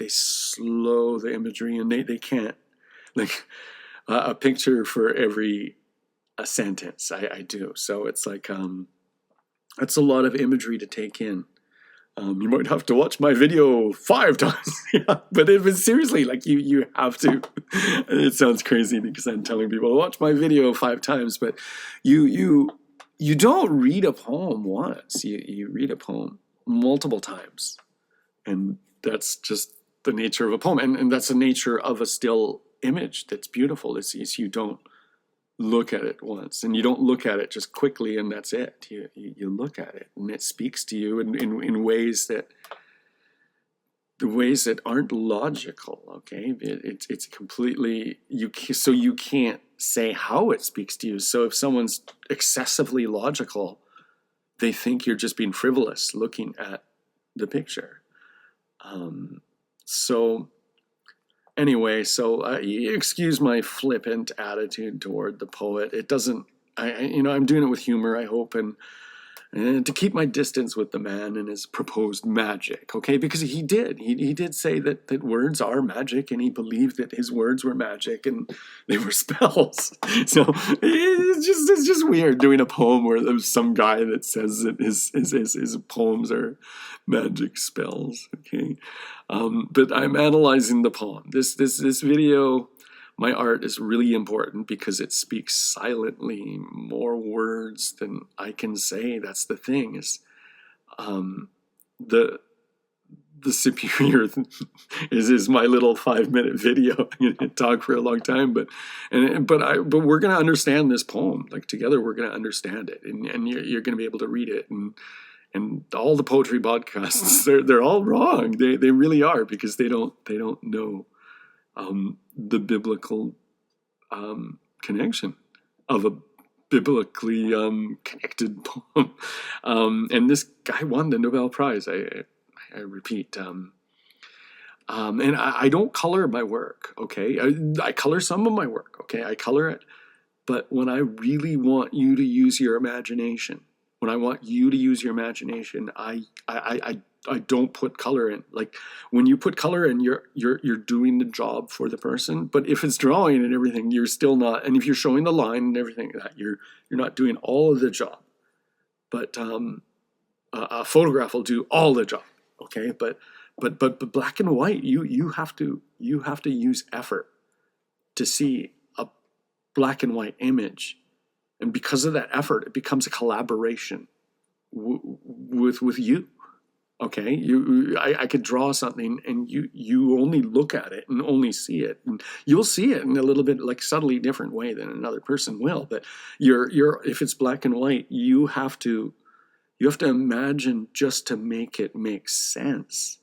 slow the imagery, and they can't like a picture for every a sentence. I do, so it's like that's a lot of imagery to take in. You might have to watch my video 5 times. Yeah, but if it's seriously, like you have to. It sounds crazy because I'm telling people to watch my video 5 times, but you don't read a poem once. You read a poem multiple times, and that's just the nature of a poem, and that's the nature of a still image that's beautiful. It's you don't look at it once, and you don't look at it just quickly and that's it. You look at it, and it speaks to you in ways that aren't logical. Okay, it's completely so you can't say how it speaks to you. So if someone's excessively logical, they think you're just being frivolous looking at the picture. So anyway, so excuse my flippant attitude toward the poet. It doesn't, I'm doing it with humor, I hope, and to keep my distance with the man and his proposed magic, okay? Because he did say that words are magic, and he believed that his words were magic and they were spells. So it's just weird doing a poem where there's some guy that says that his poems are magic spells, okay? But I'm analyzing the poem. This video, my art is really important because it speaks silently more words than I can say. That's the thing, is the superior is my little 5-minute video. I'm gonna talk for a long time, but we're gonna understand this poem. Like together we're gonna understand it, and you're gonna be able to read it, and all the poetry podcasts, they're all wrong. They really are, because they don't know the biblical connection of a biblically connected poem. And this guy won the Nobel Prize. I repeat. And I don't color my work. Okay, I color some of my work. Okay, I color it, but when I really want you to use your imagination, I don't put color in. Like when you put color in, you're doing the job for the person. But if it's drawing and everything, you're still not. And if you're showing the line and everything, that you're not doing all of the job. But a photograph will do all the job. Okay, but black and white, you have to use effort to see a black and white image, and because of that effort, it becomes a collaboration with you. Okay, I could draw something, and you only look at it and only see it, and you'll see it in a little bit like subtly different way than another person will. But if it's black and white, you have to imagine just to make it make sense.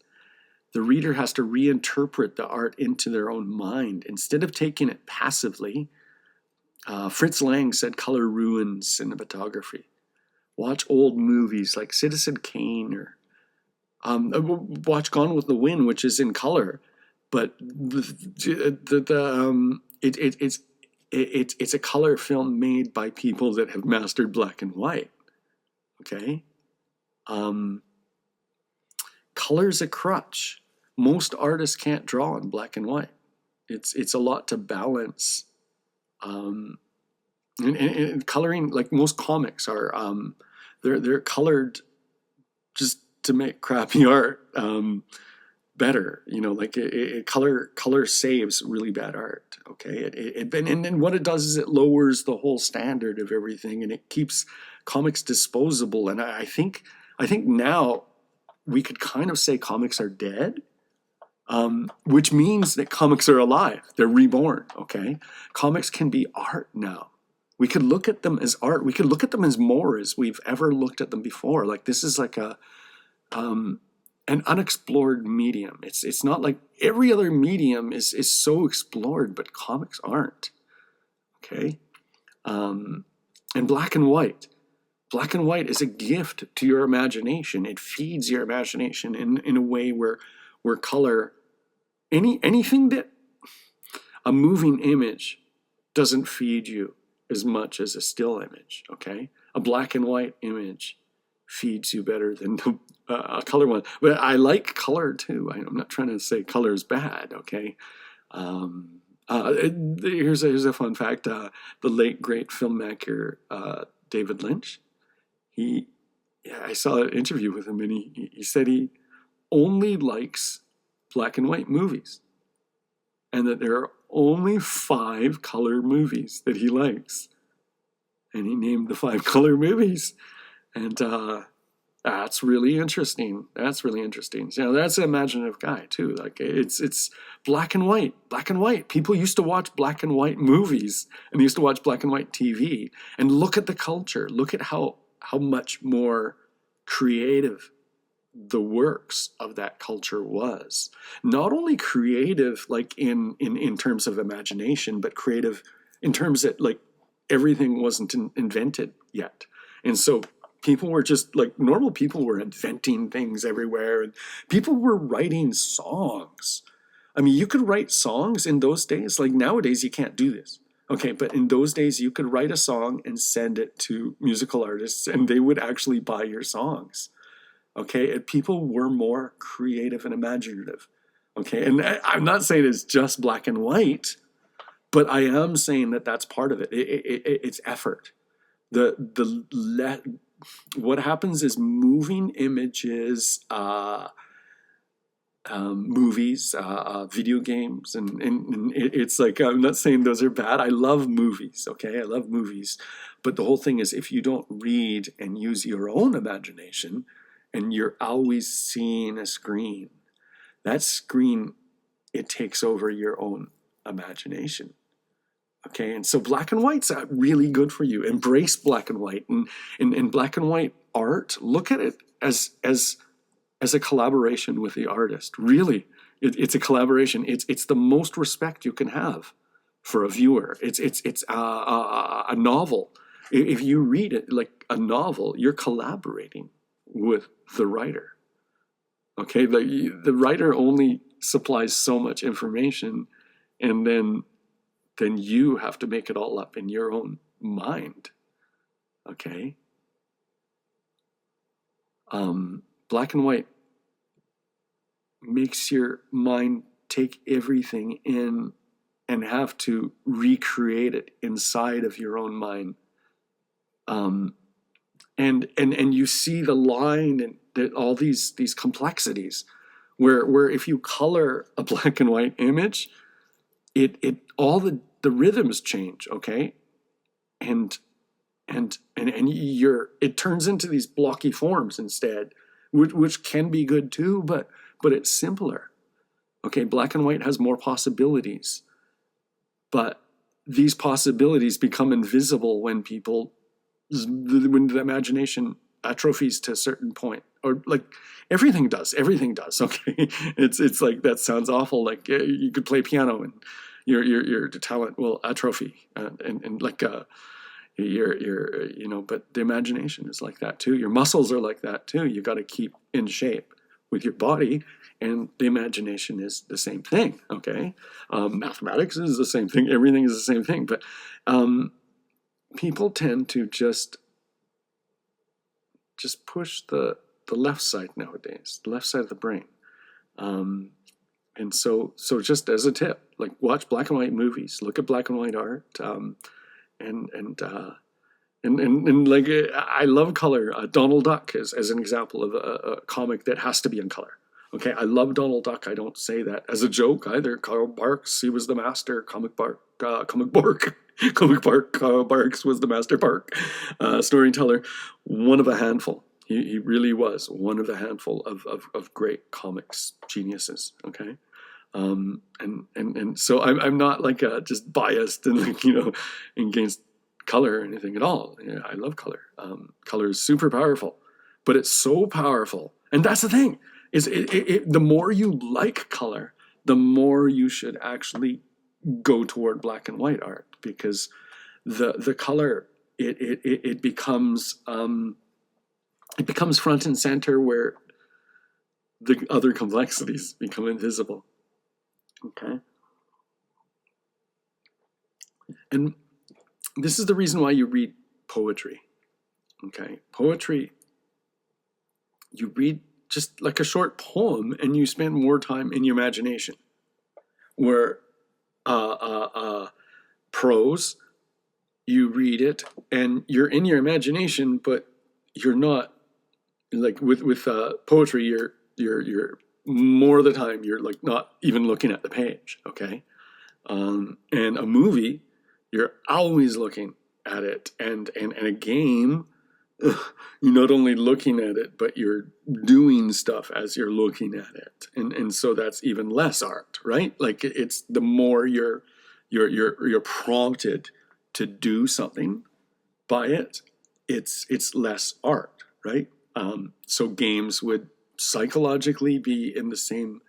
The reader has to reinterpret the art into their own mind instead of taking it passively. Fritz Lang said color ruins cinematography. Watch old movies like Citizen Kane, or watch Gone with the Wind, which is in color, but it's a color film made by people that have mastered black and white. Okay, color's a crutch. Most artists can't draw in black and white. It's a lot to balance And coloring, like most comics are, they're colored just to make crappy art better. Like color saves really bad art. Okay, and what it does is it lowers the whole standard of everything, and it keeps comics disposable. And I think now we could kind of say comics are dead, which means that comics are alive. They're reborn. Okay, comics can be art now. We could look at them as art. We could look at them as more as we've ever looked at them before. Like this is like an unexplored medium. It's not like every other medium is so explored, but comics aren't. Okay, and black and white. Black and white is a gift to your imagination. It feeds your imagination in a way where color, anything that a moving image doesn't feed you as much as a still image. Okay, a black and white image feeds you better than a color one. But I like color too. I'm not trying to say color is bad. Okay. Here's a fun fact. The late great filmmaker David Lynch. I saw an interview with him, and he said he only likes black and white movies, and that there are only 5 color movies that he likes, and he named the 5 color movies, and that's really interesting. That's really interesting. That's an imaginative guy too. Like it's black and white, black and white. People used to watch black and white movies, and they used to watch black and white TV, and look at the culture. Look at how much more creative the works of that culture was. Not only creative like in terms of imagination, but creative in terms that like everything wasn't invented yet. And so people were just like normal people were inventing things everywhere, and people were writing songs. I mean, you could write songs in those days. Like nowadays, you can't do this. Okay, but in those days, you could write a song and send it to musical artists, and they would actually buy your songs. Okay, and people were more creative and imaginative. Okay, and I'm not saying it's just black and white, but I am saying that that's part of it. It's effort. What happens is moving images, movies, video games, and it's like, I'm not saying those are bad. I love movies, okay? I love movies. But the whole thing is if you don't read and use your own imagination, and you're always seeing a screen, that screen, it takes over your own imagination. Okay, and so black and white's really good for you. Embrace black and white, and black and white art. Look at it as a collaboration with the artist. Really, it's a collaboration. It's the most respect you can have for a viewer. It's a novel. If you read it like a novel, you're collaborating with the writer. Okay, the writer only supplies so much information, and then you have to make it all up in your own mind. Okay. Black and white makes your mind take everything in and have to recreate it inside of your own mind. And you see the line and all these complexities where if you color a black and white image, it all the rhythms change, okay? And it turns into these blocky forms instead, which can be good too, but it's simpler. Okay, black and white has more possibilities, but these possibilities become invisible when the imagination atrophies to a certain point, or like everything does. Okay, it's like, that sounds awful. Like you could play piano and your talent will atrophy, and like but the imagination is like that too. Your muscles are like that too. You got to keep in shape with your body, and the imagination is the same thing. Okay, mathematics is the same thing. Everything is the same thing. But people tend to just push the left side nowadays, the left side of the brain. And so just as a tip, Like watch black and white movies, look at black and white art, and like I love color. Donald Duck as an example of a comic that has to be in color. Okay, I love Donald Duck. I don't say that as a joke either. Carl Barks, he was the master. Carl Barks was the master storyteller. One of a handful. He really was one of a handful of great comics geniuses. Okay, and so I'm not like just biased and like against color or anything at all. Yeah, I love color. Color is super powerful, but it's so powerful, and that's the thing is the more you like color, the more you should actually go toward black and white art, because the color it becomes front and center where the other complexities become invisible. Okay. And this is the reason why you read poetry. Okay. Poetry, you read just like a short poem and you spend more time in your imagination. Where prose, you read it and you're in your imagination, but you're not like with poetry. You're more of the time you're like not even looking at the page. Okay. And a movie, you're always looking at it, and a game, you're not only looking at it, but you're doing stuff as you're looking at it, and so that's even less art, right? Like it's the more you're prompted to do something by it, it's less art, right? So games would psychologically be in the same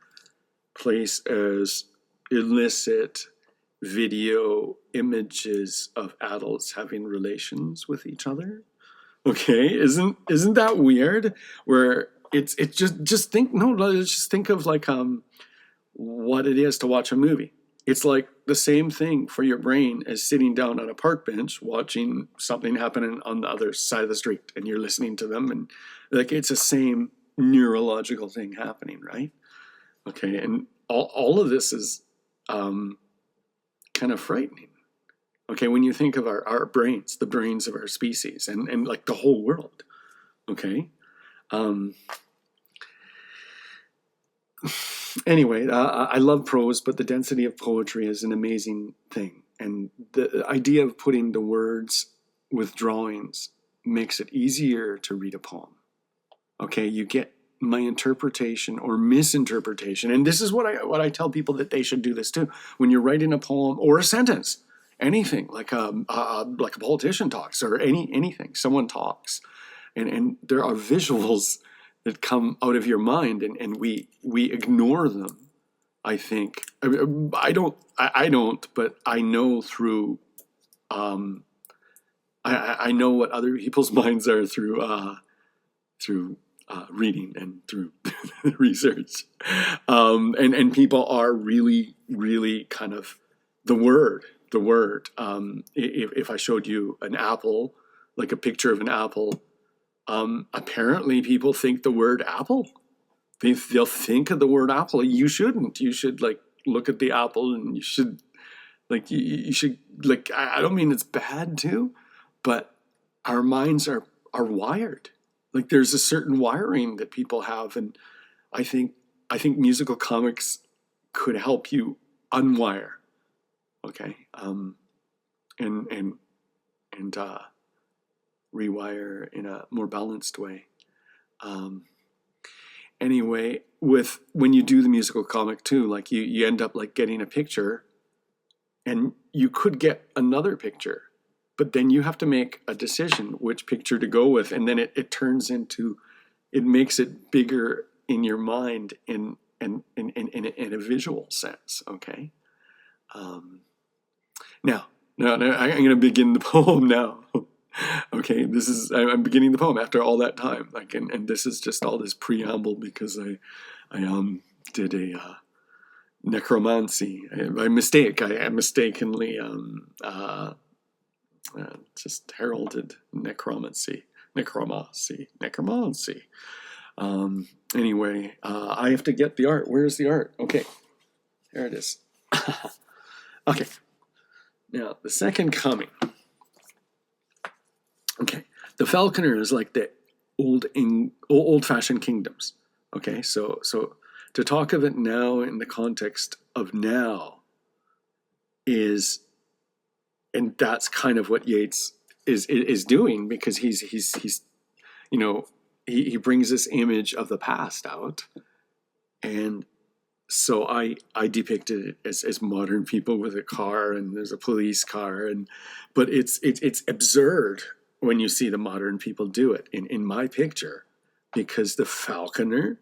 place as illicit video images of adults having relations with each other. Okay, isn't that weird? Where it's just think no, let's just think of like what it is to watch a movie. It's like the same thing for your brain as sitting down on a park bench watching something happening on the other side of the street, and you're listening to them, and like it's the same neurological thing happening, right? Okay, and all of this is kind of frightening. Okay, when you think of our brains, the brains of our species, and like the whole world. Okay. Anyway, I love prose, but the density of poetry is an amazing thing. And the idea of putting the words with drawings makes it easier to read a poem. Okay, you get my interpretation or misinterpretation. And this is what I tell people that they should do this too. When you're writing a poem or a sentence, anything like a politician talks or anything, someone talks, and there are visuals that come out of your mind, and we ignore them. I think I don't, but I know through I know what other people's minds are through reading and through research, and people are really kind of the word. If I showed you an apple, like a picture of an apple, apparently people think the word apple. They'll think of the word apple. You shouldn't. You should like look at the apple, and you should like you should like. I don't mean it's bad too, but our minds are wired. Like there's a certain wiring that people have, and I think musical comics could help you unwire. Okay, and rewire in a more balanced way. Anyway, when you do the musical comic too, like you end up like getting a picture, and you could get another picture, but then you have to make a decision which picture to go with, and then it turns into, it makes it bigger in your mind in a visual sense. Okay. Now I'm going to begin the poem now. Okay, I'm beginning the poem after all that time. Like, and this is just all this preamble because I did a necromancy by mistake. I mistakenly just heralded necromancy. Anyway, I have to get the art. Where's the art? Okay, there it is. Okay, now the second coming. Okay, the falconer is like the old-fashioned kingdoms. Okay, so to talk of it now in the context of now is, and that's kind of what Yeats is doing, because he's you know, he brings this image of the past out, and so I depicted it as modern people with a car, and there's a police car, and but it's absurd when you see the modern people do it in my picture, because the falconer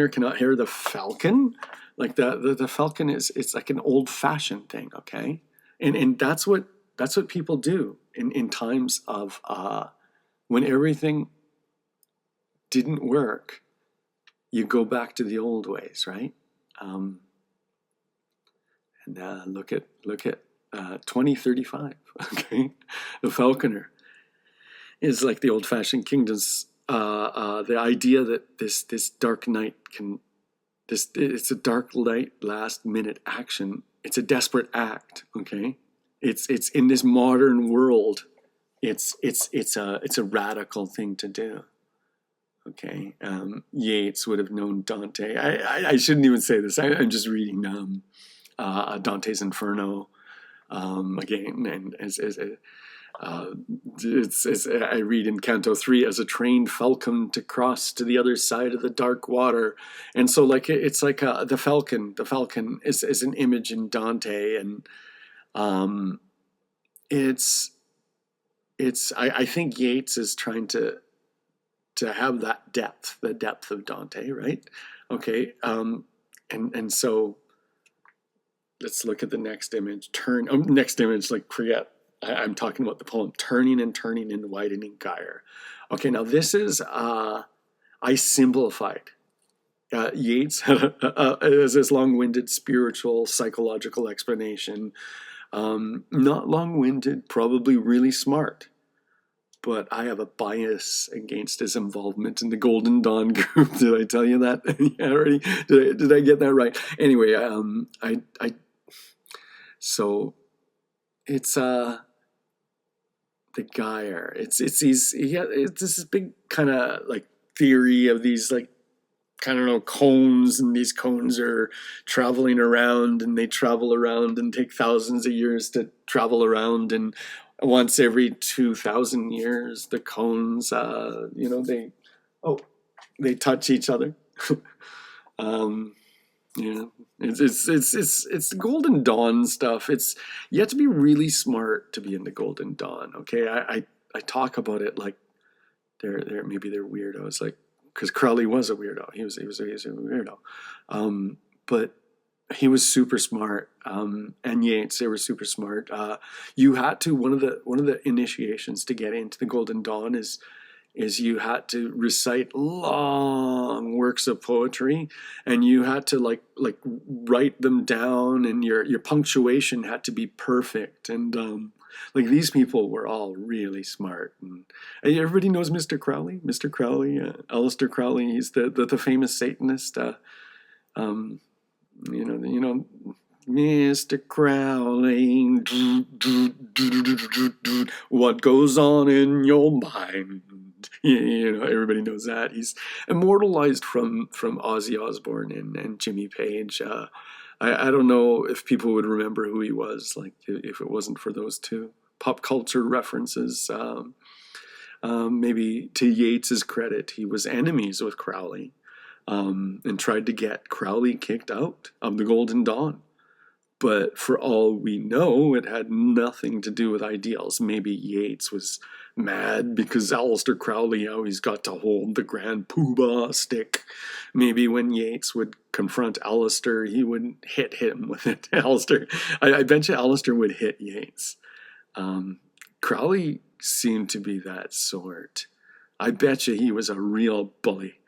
cannot hear the falcon. Like the falcon is, it's like an old fashioned thing, okay? And that's what people do in times of when everything didn't work. You go back to the old ways, right? Um, and look at 2035. Okay, the falconer is like the old-fashioned kingdoms. The idea that this dark night can, this it's a dark light last-minute action. It's a desperate act. Okay, it's in this modern world. It's a radical thing to do. Okay, Yeats would have known Dante. I shouldn't even say this. I'm just reading Dante's Inferno again, and it's I read in Canto 3, as a trained falcon to cross to the other side of the dark water, and so like it's like the falcon. The falcon is an image in Dante, and um, I think Yeats is trying to have that depth, the depth of Dante, right? Okay, and so let's look at the next image. Next image, like forget. I'm talking about the poem, turning and turning in widening gyre. Okay, now this is I simplified. Yeats has this long-winded spiritual, psychological explanation. Not long-winded, probably really smart. But I have a bias against his involvement in the Golden Dawn group. Did I tell you that? Yeah, already. Did I get that right? Anyway, so it's the gyre. It's this big kind of like theory of these, like, I don't know, cones, and these cones are traveling around, and they travel around and take thousands of years to travel around, and once every 2,000 years, the cones, they touch each other. um, yeah, it's the Golden Dawn stuff. You have to be really smart to be in the Golden Dawn. Okay, I talk about it like maybe they're weirdos, like, because Crowley was a weirdo. He was a weirdo, but he was super smart. And Yeats, they were super smart. You had to one of the initiations to get into the Golden Dawn is you had to recite long works of poetry, and you had to like write them down, and your punctuation had to be perfect, and like these people were all really smart. And everybody knows Mr. Crowley. Mr. Crowley, Aleister Crowley. He's the famous Satanist. Um, Mr. Crowley, what goes on in your mind? Everybody knows that. He's immortalized from Ozzy Osbourne and Jimmy Page. I don't know if people would remember who he was, like, if it wasn't for those two pop culture references. Maybe to Yeats's credit, he was enemies with Crowley, and tried to get Crowley kicked out of the Golden Dawn. But for all we know, it had nothing to do with ideals. Maybe Yeats was mad because Aleister Crowley always got to hold the grand poobah stick. Maybe when Yeats would confront Aleister, he would hit him with it. I bet you Aleister would hit Yeats. Crowley seemed to be that sort. I bet you he was a real bully.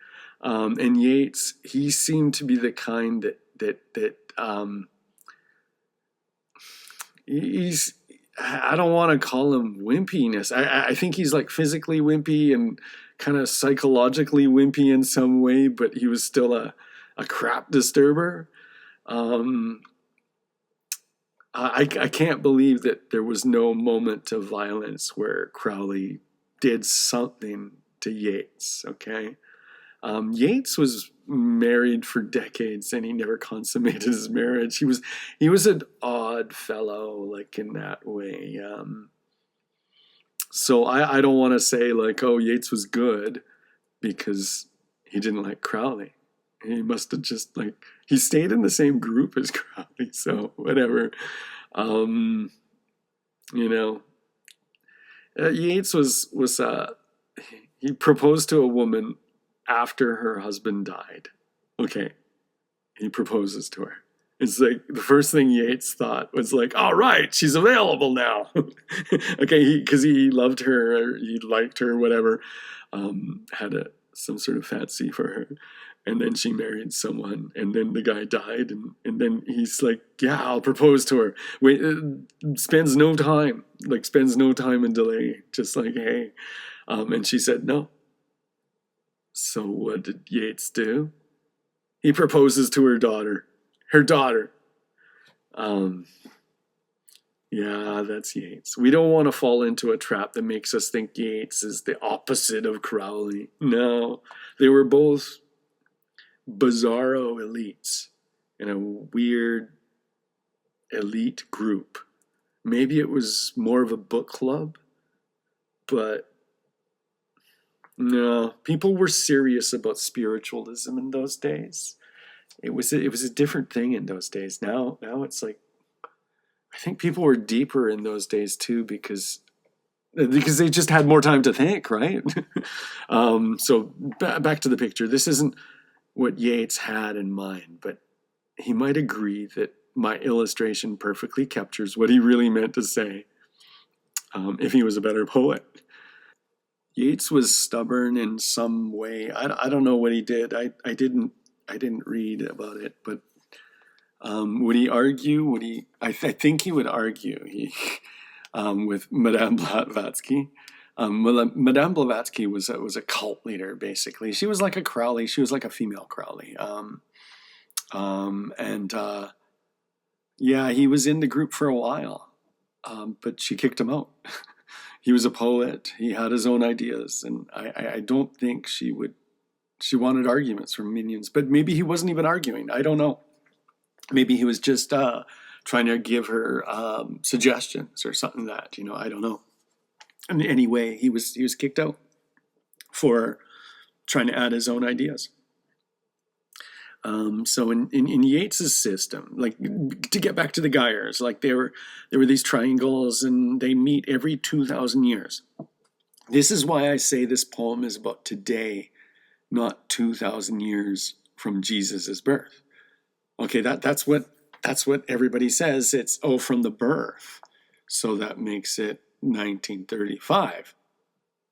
And Yeats, he seemed to be the kind that he's, I don't want to call him wimpiness. I think he's like physically wimpy and kind of psychologically wimpy in some way, but he was still a crap disturber. I can't believe that there was no moment of violence where Crowley did something to Yeats. Okay, Yeats was married for decades and he never consummated his marriage. He was an odd fellow, like in that way. So I don't want to say like, oh, Yeats was good because he didn't like Crowley. He must have just like he stayed in the same group as Crowley, so whatever. Um, you know, Yeats was he proposed to a woman after her husband died. Okay, he proposes to her. It's like the first thing Yeats thought was like, "All right, she's available now." Okay, because he loved her, or he liked her, whatever. Had some sort of fancy for her, and then she married someone, and then the guy died, and then he's like, "Yeah, I'll propose to her." Wait, spends no time in delay, just like, "Hey," and she said no. So what did Yeats do? He proposes to her daughter. Her daughter. Um, yeah, that's Yeats. We don't want to fall into a trap that makes us think Yeats is the opposite of Crowley. No, they were both bizarro elites in a weird elite group. Maybe it was more of a book club, but no, people were serious about spiritualism in those days. It was a different thing in those days. Now it's like I think people were deeper in those days too because they just had more time to think, right? So back to the picture. This isn't what Yeats had in mind, but he might agree that my illustration perfectly captures what he really meant to say if he was a better poet. Yeats was stubborn in some way. I don't know what he did. I didn't read about it, but would he argue? Would he? I think he would argue. With Madame Blavatsky. Madame Blavatsky was a cult leader, basically. She was like a Crowley. She was like a female Crowley. And yeah, he was in the group for a while, but she kicked him out. He was a poet. He had his own ideas, and I don't think she would. She wanted arguments from minions, but maybe he wasn't even arguing. I don't know. Maybe he was just trying to give her suggestions or something that I don't know. And anyway, he was kicked out for trying to add his own ideas. So in Yeats's system, like to get back to the Geyers, like there were these triangles and they meet every 2,000 years. This is why I say this poem is about today, not 2,000 years from Jesus's birth. Okay, that's what everybody says. It's from the birth, so that makes it 1935.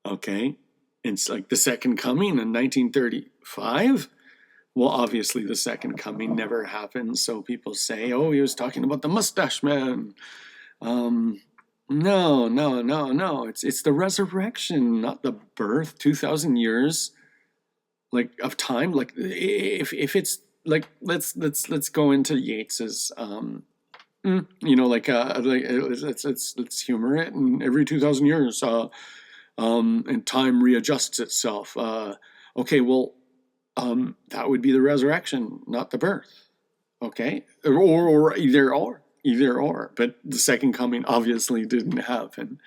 Okay, it's like the second coming in 1935. Well, obviously the second coming never happened, so people say, "Oh, he was talking about the mustache man." No, no, no, no. It's the resurrection, not the birth. 2,000 years like of time. Like if it's like let's go into Yeats's let's humor it, and every 2,000 years and time readjusts itself. Okay, well, that would be the resurrection, not the birth. Okay, or either or. But the second coming obviously didn't happen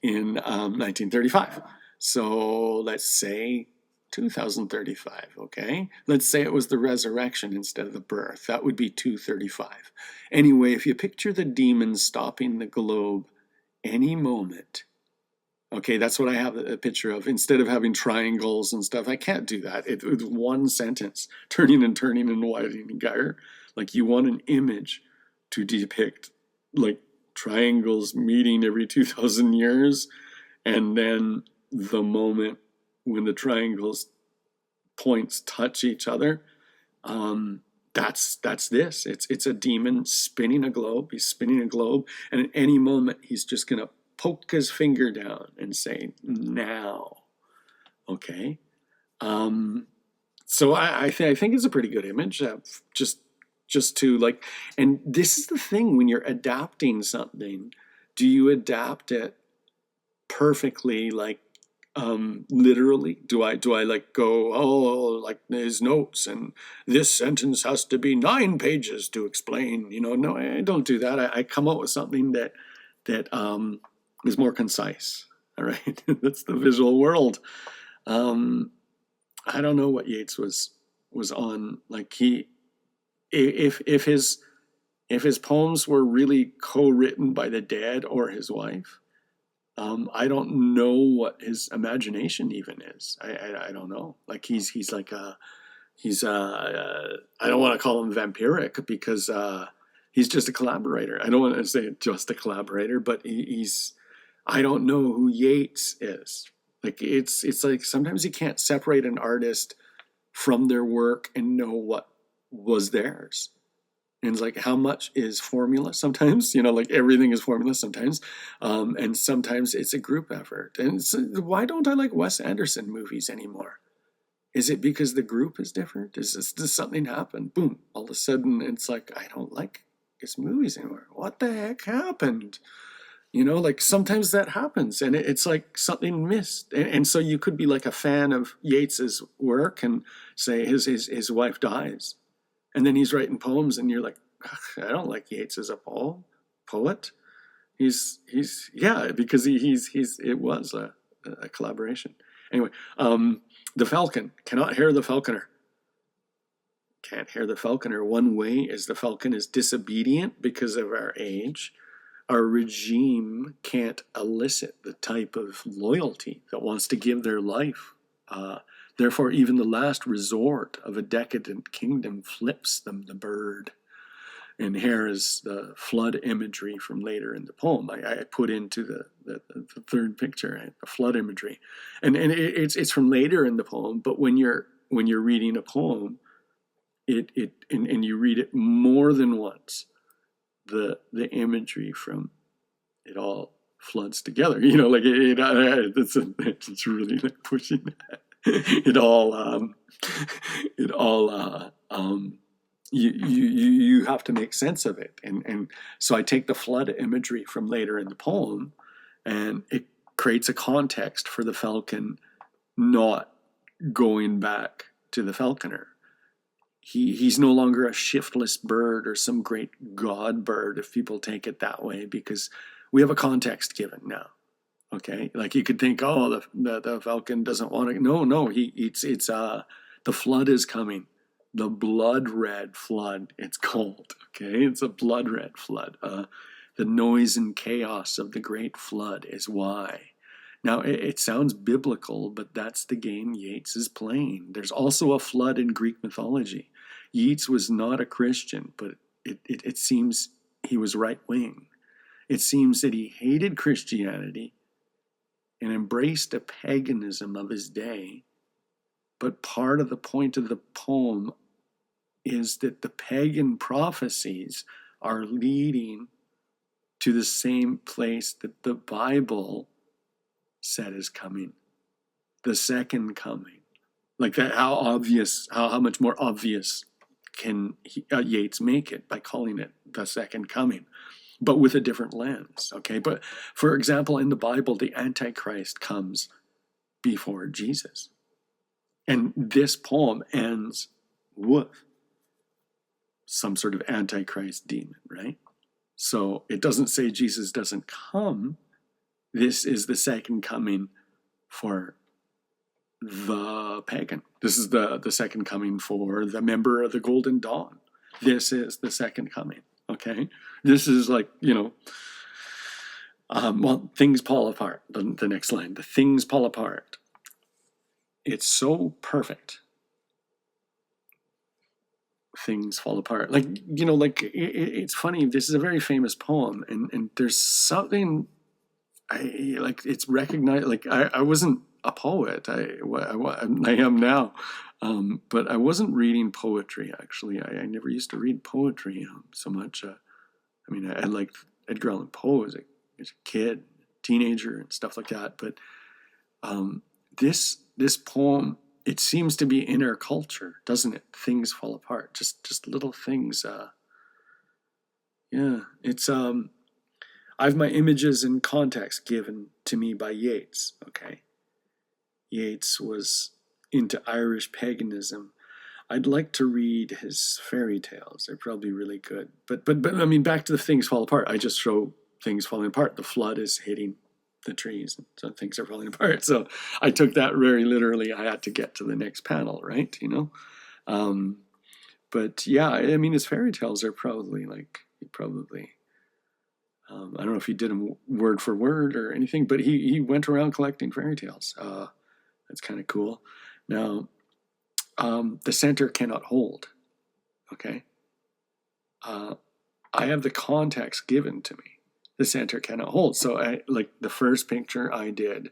in 1935. So let's say 2035. Okay, let's say it was the resurrection instead of the birth. That would be 235. Anyway, if you picture the demon stopping the globe any moment. Okay, that's what I have a picture of. Instead of having triangles and stuff, I can't do that. It's one sentence, turning and turning and widening gyre. Like you want an image to depict like triangles meeting every 2,000 years, and then the moment when the triangles points touch each other. That's this. It's a demon spinning a globe. He's spinning a globe, and at any moment he's just gonna poke his finger down and say, now. Okay. So I think it's a pretty good image. Just just to like, and this is the thing when you're adapting something, do you adapt it perfectly, like literally? Do I like go, oh, like his notes and this sentence has to be 9 pages to explain, no, I don't do that. I come up with something that is more concise. All right. That's the visual world. um I don't know what Yeats was on. Like if his poems were really co-written by the dead or his wife, I don't know what his imagination even is. I don't know. Like he's like I don't want to call him vampiric because he's just a collaborator. I don't want to say just a collaborator, but he's I don't know who Yeats is. Like it's like sometimes you can't separate an artist from their work and know what was theirs. And it's like how much is formula sometimes, like everything is formula sometimes. And sometimes it's a group effort. And why don't I like Wes Anderson movies anymore? Is it because the group is different? Does something happen? Boom, all of a sudden it's like I don't like his movies anymore. What the heck happened? Like sometimes that happens and it's like something missed. And so you could be like a fan of Yeats's work and say his wife dies. And then he's writing poems and you're like, I don't like Yeats as a poet. He's yeah, because he's it was a collaboration. Anyway, the falcon cannot hear the falconer. Can't hear the falconer. One way is the falcon is disobedient because of our age. Our regime can't elicit the type of loyalty that wants to give their life. Therefore, even the last resort of a decadent kingdom flips them the bird. And here is the flood imagery from later in the poem. I put into the third picture, right? The flood imagery, and it's from later in the poem. But when you're reading a poem, and you read it more than once, the imagery from it all floods together. Like it's really like pushing that. It all you have to make sense of it, and so I take the flood imagery from later in the poem, and it creates a context for the falcon not going back to the falconer. He's no longer a shiftless bird or some great god bird, if people take it that way, because we have a context given now. Okay, like you could think, oh, the falcon doesn't want to. No, it's the flood is coming. The blood red flood, it's called. Okay, it's a blood red flood. The noise and chaos of the great flood is why. Now, it sounds biblical, but that's the game Yeats is playing. There's also a flood in Greek mythology. Yeats was not a Christian, but it seems he was right-wing. It seems that he hated Christianity and embraced a paganism of his day. But part of the point of the poem is that the pagan prophecies are leading to the same place that the Bible said is coming, the second coming. Like that, how much more obvious can Yeats make it by calling it the second coming, but with a different lens. Okay, but for example, in the Bible, the Antichrist comes before Jesus, and this poem ends with some sort of Antichrist demon, right? So it doesn't say Jesus doesn't come. This is the second coming for the pagan. This is the second coming for the member of the Golden Dawn. This is the second coming. Okay, this is like well, things fall apart. The next line, the things fall apart. It's so perfect. Things fall apart. Like it's funny. This is a very famous poem, and there's something. It's recognized. Like I wasn't a poet. I am now, but I wasn't reading poetry. Actually, I never used to read poetry so much. I mean, I liked Edgar Allan Poe as a kid, teenager, and stuff like that. But this poem it seems to be in our culture, doesn't it? Things fall apart, just little things. Yeah, it's I have my images and context given to me by Yeats. Okay, Yeats was into Irish paganism. I'd like to read his fairy tales. They're probably really good. But I mean, back to the things fall apart. I just show things falling apart. The flood is hitting the trees, and so things are falling apart. So I took that very literally. I had to get to the next panel, right? Um, but yeah, I mean, his fairy tales are probably like probably. I don't know if he did them word for word or anything, but he went around collecting fairy tales. That's kind of cool. Now, the center cannot hold. Okay, I have the context given to me. The center cannot hold. So I like the first picture I did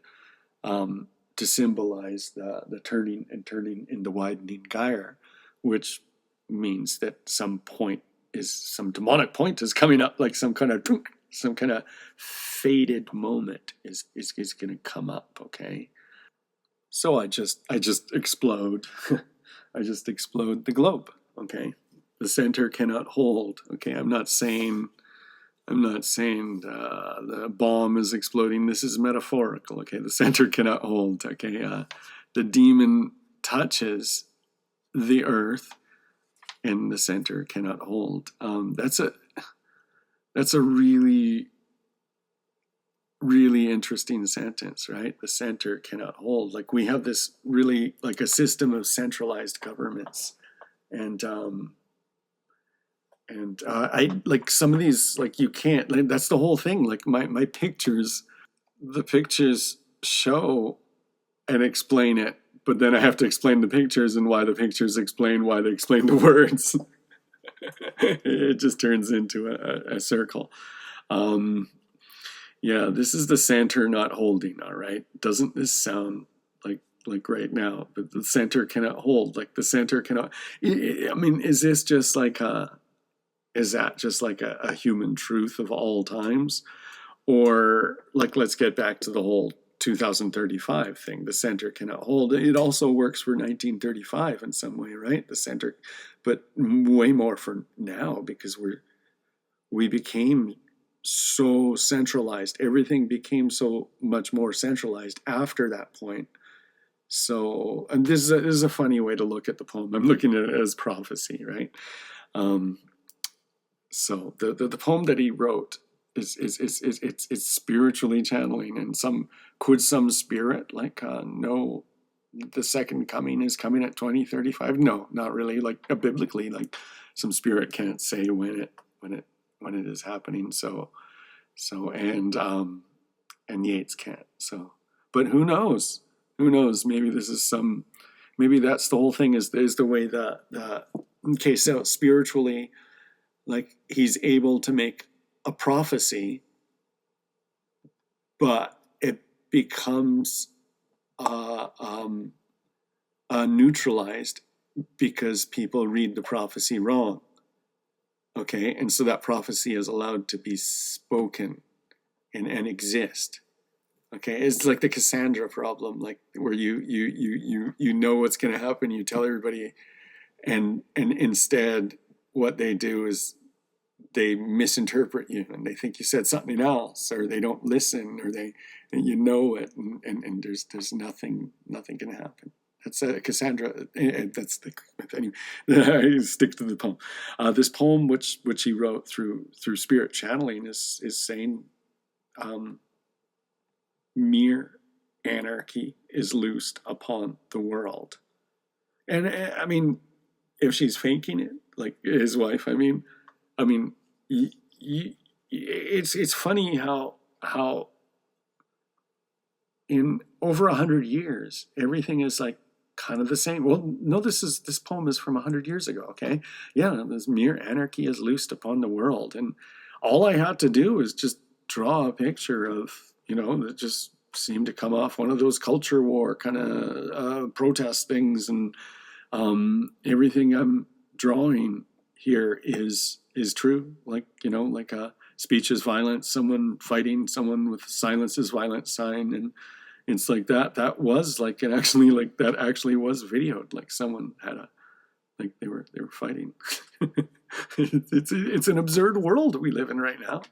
to symbolize the turning and turning in the widening gyre, which means that some demonic point is coming up, like some kind of faded moment is going to come up. Okay, so I just explode. I just explode the globe. Okay, the center cannot hold. Okay, I'm not saying the bomb is exploding. This is metaphorical. Okay, the center cannot hold. Okay, the demon touches the earth, and the center cannot hold. That's a really really interesting sentence, right? The center cannot hold. Like we have this really like a system of centralized governments, and I like some of these like you can't. Like, that's the whole thing. Like my pictures, the pictures show and explain it, but then I have to explain the pictures and why the pictures explain why they explain the words. It just turns into a circle. Um, Yeah, this is the center not holding, all right? Doesn't this sound like right now? But the center cannot hold, like the center cannot. I mean, is that just like a human truth of all times? Or like let's get back to the whole 2035 thing. The center cannot hold. It also works for 1935 in some way, right? The center, but way more for now because we became so centralized. Everything became so much more centralized after that point. So, and this is a funny way to look at the poem. I'm looking at it as prophecy, right? Um, so the poem that he wrote it's spiritually channeling, and some spirit like no, the second coming is coming at 2035. No, not really. Like biblically, like some spirit can't say when it is happening. So and Yeats can't. So, but who knows? Who knows? Maybe this is some. Maybe that's the whole thing. Is the way that okay? So spiritually, like he's able to make a prophecy, but it becomes uh, um, neutralized because people read the prophecy wrong. Okay, and so that prophecy is allowed to be spoken and exist. Okay, it's like the Cassandra problem, like where you know what's going to happen, you tell everybody, and instead what they do is they misinterpret you and they think you said something else, or they don't listen, or and you know it, and there's nothing going to happen. That's Cassandra. That's the anyway. I stick to the poem. This poem, which he wrote through spirit channeling, is saying, mere anarchy is loosed upon the world. And I mean, if she's faking it, like his wife, I mean, it's funny how in over 100 years everything is like kind of the same. Well, no, this poem is from 100 years ago. Okay, yeah, this mere anarchy is loosed upon the world, and all I had to do is just draw a picture of that just seemed to come off one of those culture war kind of protest things, and everything I'm drawing here is true. Like like speech is violence, someone fighting someone with silence is violence sign, It's like that was like it actually like that actually was videoed. Like someone had a like they were fighting. It's an absurd world we live in right now,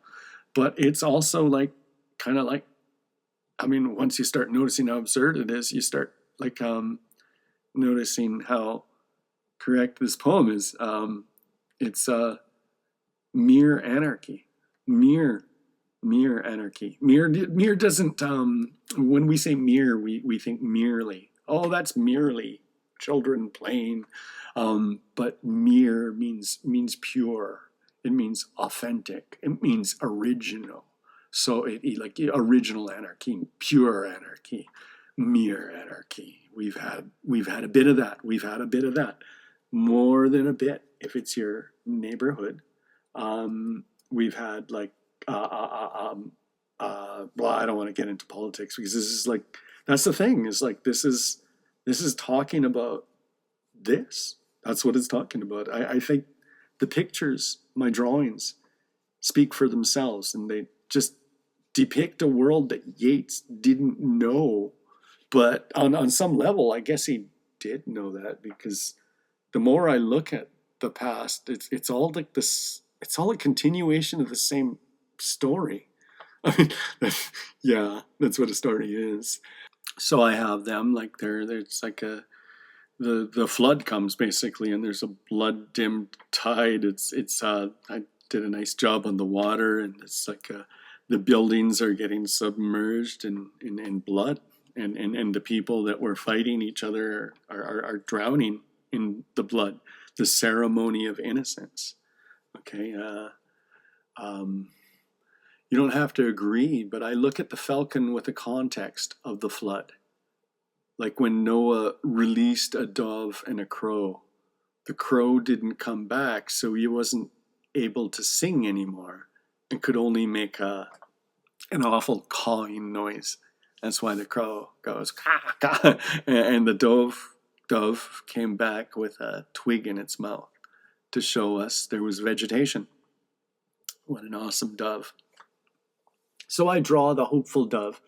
but it's also like kind of like, I mean, once you start noticing how absurd it is, you start like noticing how correct this poem is. It's mere anarchy, mere mere anarchy. Mere doesn't. When we say mere, we think merely. Oh, that's merely children playing. But mere means pure. It means authentic. It means original. So like original anarchy, pure anarchy, mere anarchy. We've had a bit of that. We've had a bit of that. More than a bit if it's your neighborhood. We've had like well, I don't want to get into politics because this is like that's the thing is like this is talking about this. That's what it's talking about. I think the pictures, my drawings, speak for themselves, and they just depict a world that Yeats didn't know. But on some level, I guess he did know that because the more I look at the past, it's all like this. It's all a continuation of the same story. I mean, yeah, that's what a story is. So I have them like there's like the flood comes basically, and there's a blood dimmed tide. It's I did a nice job on the water, and it's like the buildings are getting submerged in blood, and the people that were fighting each other are drowning in the blood. The ceremony of innocence. Okay. You don't have to agree, but I look at the falcon with the context of the flood. Like when Noah released a dove and a crow, the crow didn't come back, so he wasn't able to sing anymore and could only make an awful cawing noise. That's why the crow goes caw, caw, and the dove came back with a twig in its mouth to show us there was vegetation. What an awesome dove. So I draw the hopeful dove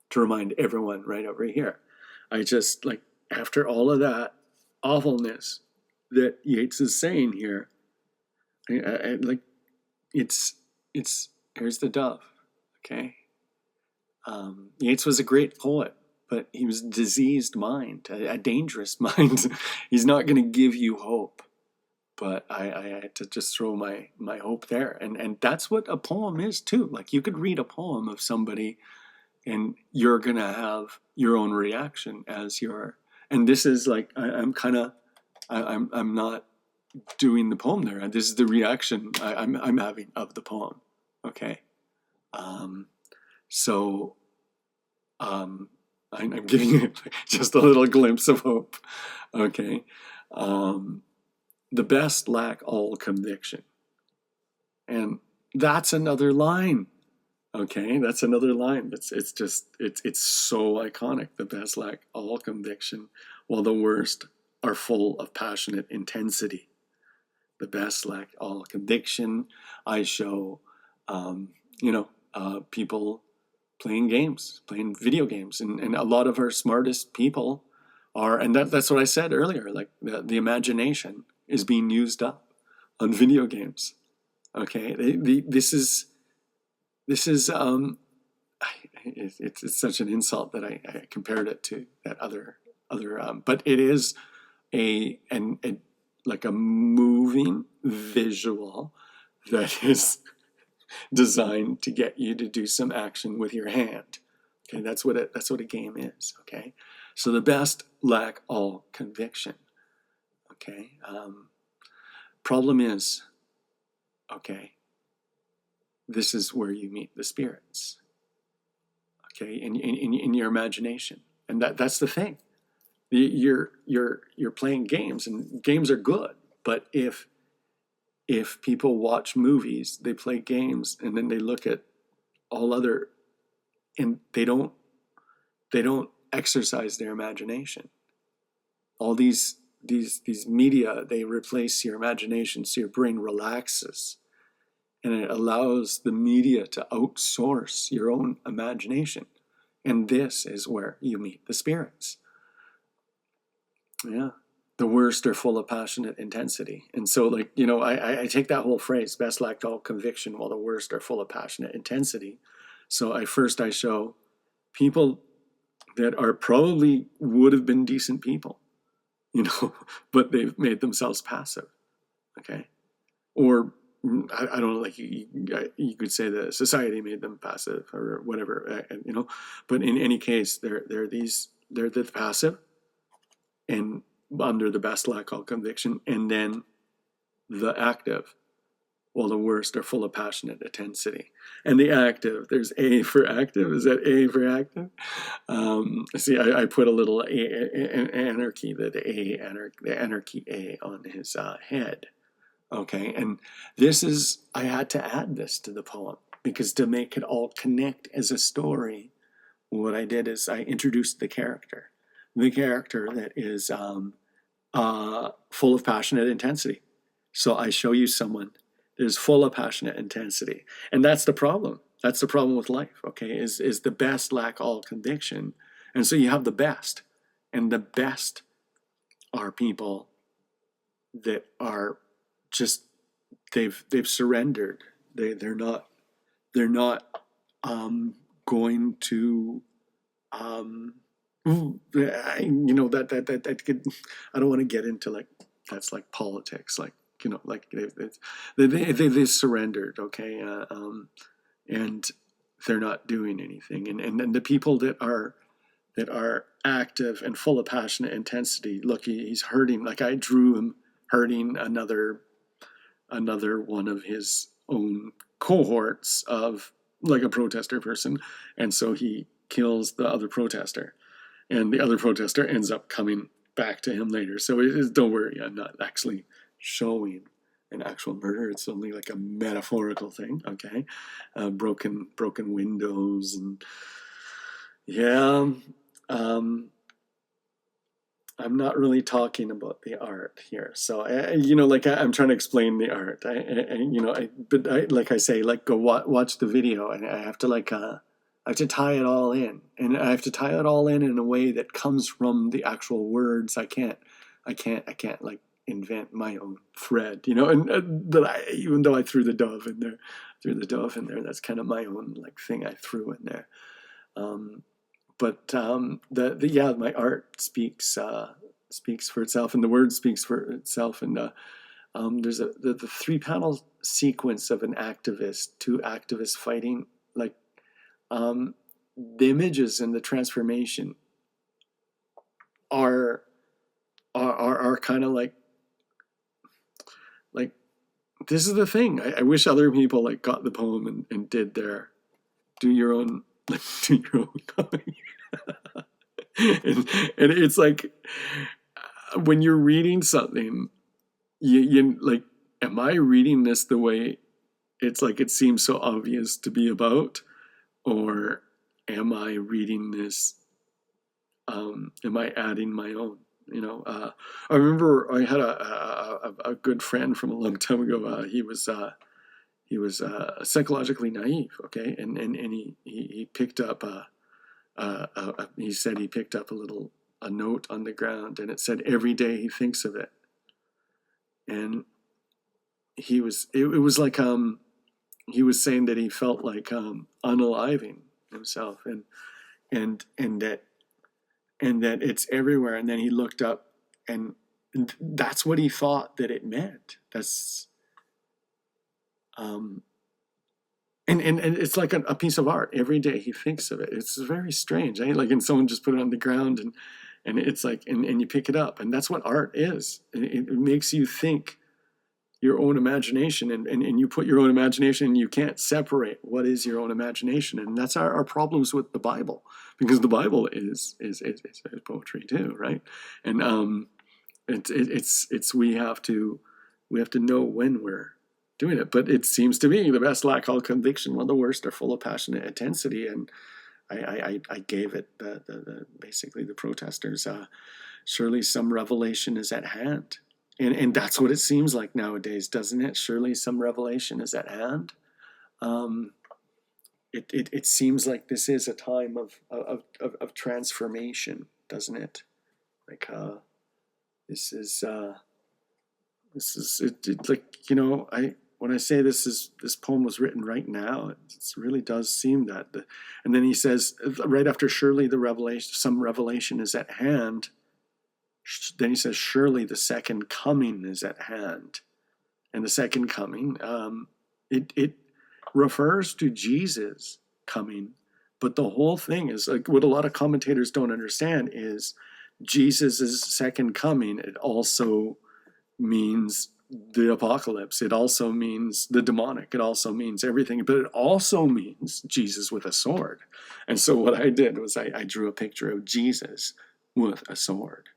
to remind everyone right over here. I just like, after all of that awfulness that Yeats is saying here, I like, it's, here's the dove, okay? Yeats was a great poet, but he was a diseased mind, a dangerous mind. He's not going to give you hope. But I had to just throw my hope there, and that's what a poem is too. Like you could read a poem of somebody, and you're gonna have your own reaction as your. And this is like I'm kind of I'm not doing the poem there. This is the reaction I'm having of the poem. Okay, so I'm giving you just a little glimpse of hope. Okay. The best lack all conviction. And that's another line. Okay, that's another line. It's so iconic. The best lack all conviction, while the worst are full of passionate intensity. The best lack all conviction. I show, people playing games, playing video games, and a lot of our smartest people are, and that's what I said earlier. Like the imagination is being used up on video games. Okay, this is it's such an insult that I compared it to that other but it is a like a moving visual that is designed to get you to do some action with your hand. Okay, that's what a game is. Okay, so the best lack all conviction. Okay. Problem is, okay, this is where you meet the spirits. Okay, in your imagination, and that's the thing. You're playing games, and games are good. But if people watch movies, they play games, and then they look at all other, and they don't exercise their imagination. All these media, they replace your imagination, so your brain relaxes, and it allows the media to outsource your own imagination. And this is where you meet the spirits. Yeah. The worst are full of passionate intensity. And so, like, I take that whole phrase, best lacked all conviction, while the worst are full of passionate intensity. So I show people that are probably would have been decent people, but they've made themselves passive. Okay. Or I don't know, like you could say that society made them passive or whatever, but in any case, they're the passive and under the best lack all conviction, and then the active, while the worst are full of passionate intensity. And the active, there's A for active. Is that A for active? See, I put a little anarchy, the anarchy A on his head. Okay, and I had to add this to the poem because to make it all connect as a story, what I did is I introduced the character that is full of passionate intensity. So I show you someone that is full of passionate intensity, and that's the problem. That's the problem with life. Okay, is the best lack all conviction, and so you have the best, and the best are people that are just they've surrendered. They're not going to that could, I don't want to get into like that's like politics, like like they surrendered. Okay, and they're not doing anything, and the people that are active and full of passionate intensity, look, he's hurting. Like I drew him hurting another one of his own cohorts of like a protester person, and so he kills the other protester, and the other protester ends up coming back to him later. So it is, don't worry, I'm not actually showing an actual murder. It's only like a metaphorical thing. Okay, broken windows, and yeah. I'm not really talking about the art here. So, like I'm trying to explain the art. Like I say, like go watch the video, and I have to I have to tie it all in, and I have to tie it all in a way that comes from the actual words. I can't like invent my own thread, and even though I threw the dove in there, that's kind of my own like thing I threw in there. But my art speaks for itself, and the word speaks for itself. And there's the 3-panel sequence of two activists fighting. Like the images and the transformation are kind of like this is the thing. I wish other people like got the poem and did do your own copy. and it's like when you're reading something, you like, am I reading this the way it's like it seems so obvious to be about, or am I reading this? Am I adding my own? I remember I had a good friend from a long time ago. He was psychologically naive. Okay, and he picked up he said he picked up a note on the ground, and it said every day he thinks of it. And it was like he was saying that he felt like unaliving himself, and that it's everywhere. And then he looked up, and that's what he thought that it meant. That's and it's like a piece of art. Every day he thinks of it. It's very strange. Like, and someone just put it on the ground, and it's like, and you pick it up, and that's what art is. It makes you think your own imagination, and you put your own imagination, and you can't separate what is your own imagination. And that's our problems with the Bible, because the Bible is poetry too, right? And it's we have to know when we're doing it. But it seems to me the best lack all conviction, while the worst are full of passionate intensity. And I gave it basically the protesters. Surely some revelation is at hand. And that's what it seems like nowadays, doesn't it? Surely some revelation is at hand. it seems like this is a time of transformation, doesn't it? Like this is like, you know, I when I say this poem was written right now, it really does seem that. And then he says right after, surely the revelation, some revelation is at hand. Then he says, surely the second coming is at hand. And the second coming, it refers to Jesus coming, but the whole thing is like what a lot of commentators don't understand is Jesus' second coming. It also means the apocalypse. It also means the demonic. It also means everything, but it also means Jesus with a sword. And so what I did was I drew a picture of Jesus with a sword.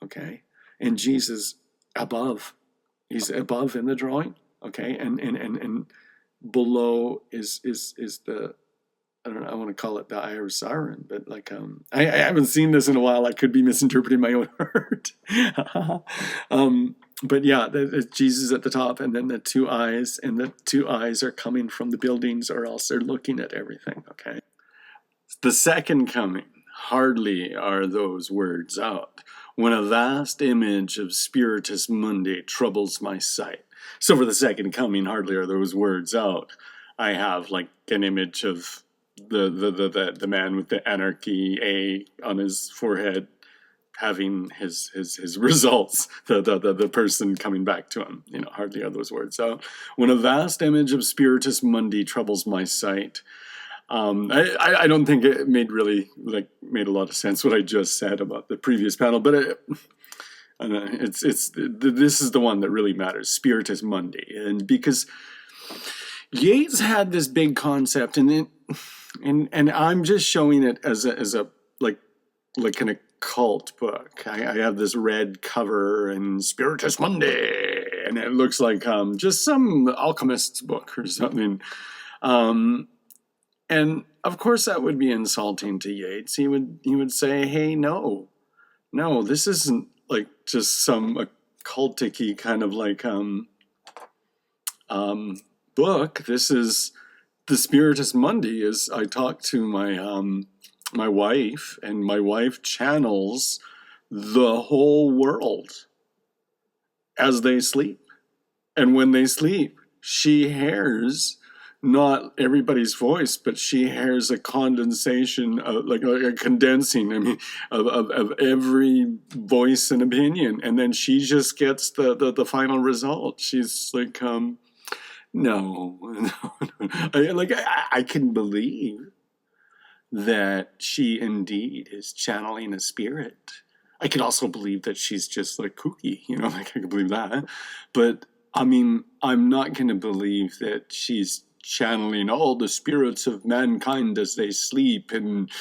Okay, and Jesus above, he's above in the drawing. Okay, and below is the, I don't know, I want to call it the eye of siren, but like I haven't seen this in a while. I could be misinterpreting my own art. But yeah, it's Jesus at the top, and then the two eyes, and the two eyes are coming from the buildings, or else they're looking at everything. Okay, the second coming, hardly are those words out, when a vast image of Spiritus Mundi troubles my sight. So for the second coming, hardly are those words out, I have like an image of the man with the anarchy A on his forehead having his results, the person coming back to him. You know, hardly are those words out. When a vast image of Spiritus Mundi troubles my sight. I don't think it made a lot of sense what I just said about the previous panel, but this is the one that really matters, Spiritus Mundi, and because Yeats had this big concept, and I'm just showing it as a like an occult book. I have this red cover and Spiritus Mundi, and it looks like just some alchemist's book or something. And of course that would be insulting to Yeats. He would say, hey, no, this isn't like just some occultic-y kind of like book. This is the Spiritus Mundi. Is I talk to my wife, and my wife channels the whole world as they sleep. And when they sleep, she hears not everybody's voice, but she hears a condensation, like a condensing, I mean, of every voice and opinion. And then she just gets the final result. She's like, no. I can believe that she indeed is channeling a spirit. I can also believe that she's just like kooky, you know, like I can believe that. But I mean, I'm not going to believe that she's channeling all the spirits of mankind as they sleep and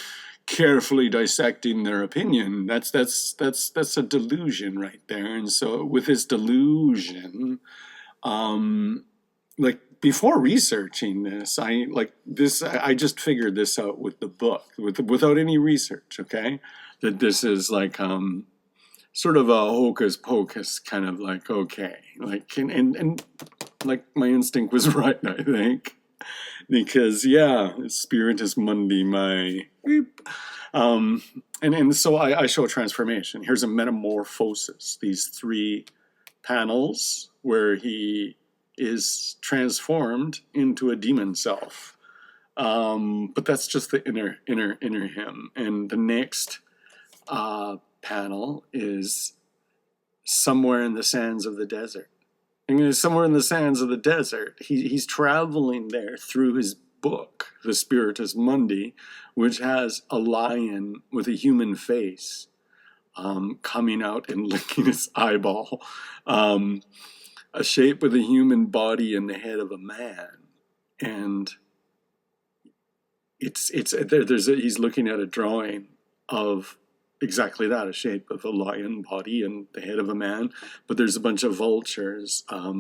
carefully dissecting their opinion. That's a delusion right there. And so with this delusion, like before researching this, I just figured this out with the book, without any research. Okay, that this is like sort of a hocus pocus kind of like, okay, like and like my instinct was right, I think, because yeah, Spiritus Mundi, my and so I show a transformation. Here's a metamorphosis. These three panels where he is transformed into a demon self. But that's just the inner him. And the next panel is somewhere in the sands of the desert. And somewhere in the sands of the desert, he's traveling there through his book, the Spiritus Mundi, which has a lion with a human face coming out and licking his eyeball. A shape with a human body and the head of a man, and he's looking at a drawing of exactly that, a shape of a lion body and the head of a man, but there's a bunch of vultures, or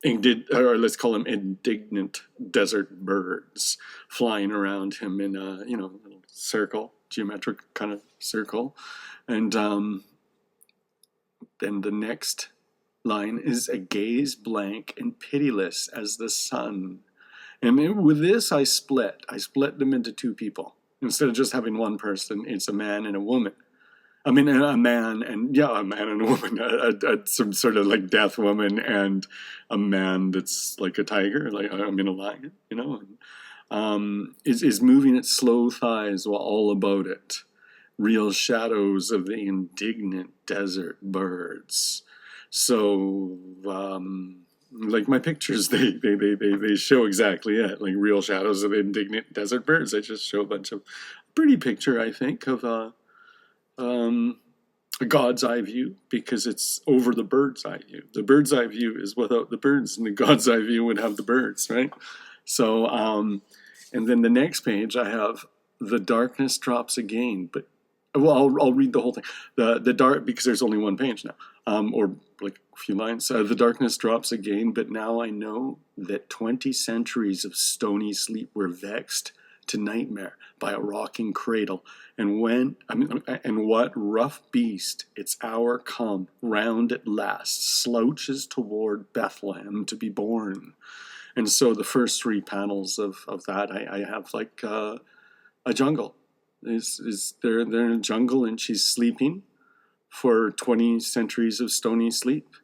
let's call them indignant desert birds, flying around him in a little circle, geometric kind of circle, and then the next line is, a gaze blank and pitiless as the sun, And with this, I split them into two people. Instead of just having one person, it's a man and a woman. I mean, a man and a man and a woman, some sort of like death woman, and a man that's like a tiger, like I mean a lion, is moving its slow thighs while all about it. Real shadows of the indignant desert birds. So, like my pictures, they show exactly it, like real shadows of the indignant desert birds. I just show a bunch of pretty picture, I think, of um, a God's eye view, because it's over the bird's eye view. The bird's eye view is without the birds, and the God's eye view would have the birds, right? So, and then the next page, I have the darkness drops again, but well, I'll read the whole thing. The dark, because there's only one page now, or like a few lines. The darkness drops again, but now I know that 20 centuries of stony sleep were vexed to nightmare by a rocking cradle. And what rough beast, its hour come, round at last, slouches toward Bethlehem to be born. And so the first three panels of that, I have like a jungle. They're in a jungle, and she's sleeping for 20 centuries of stony sleep.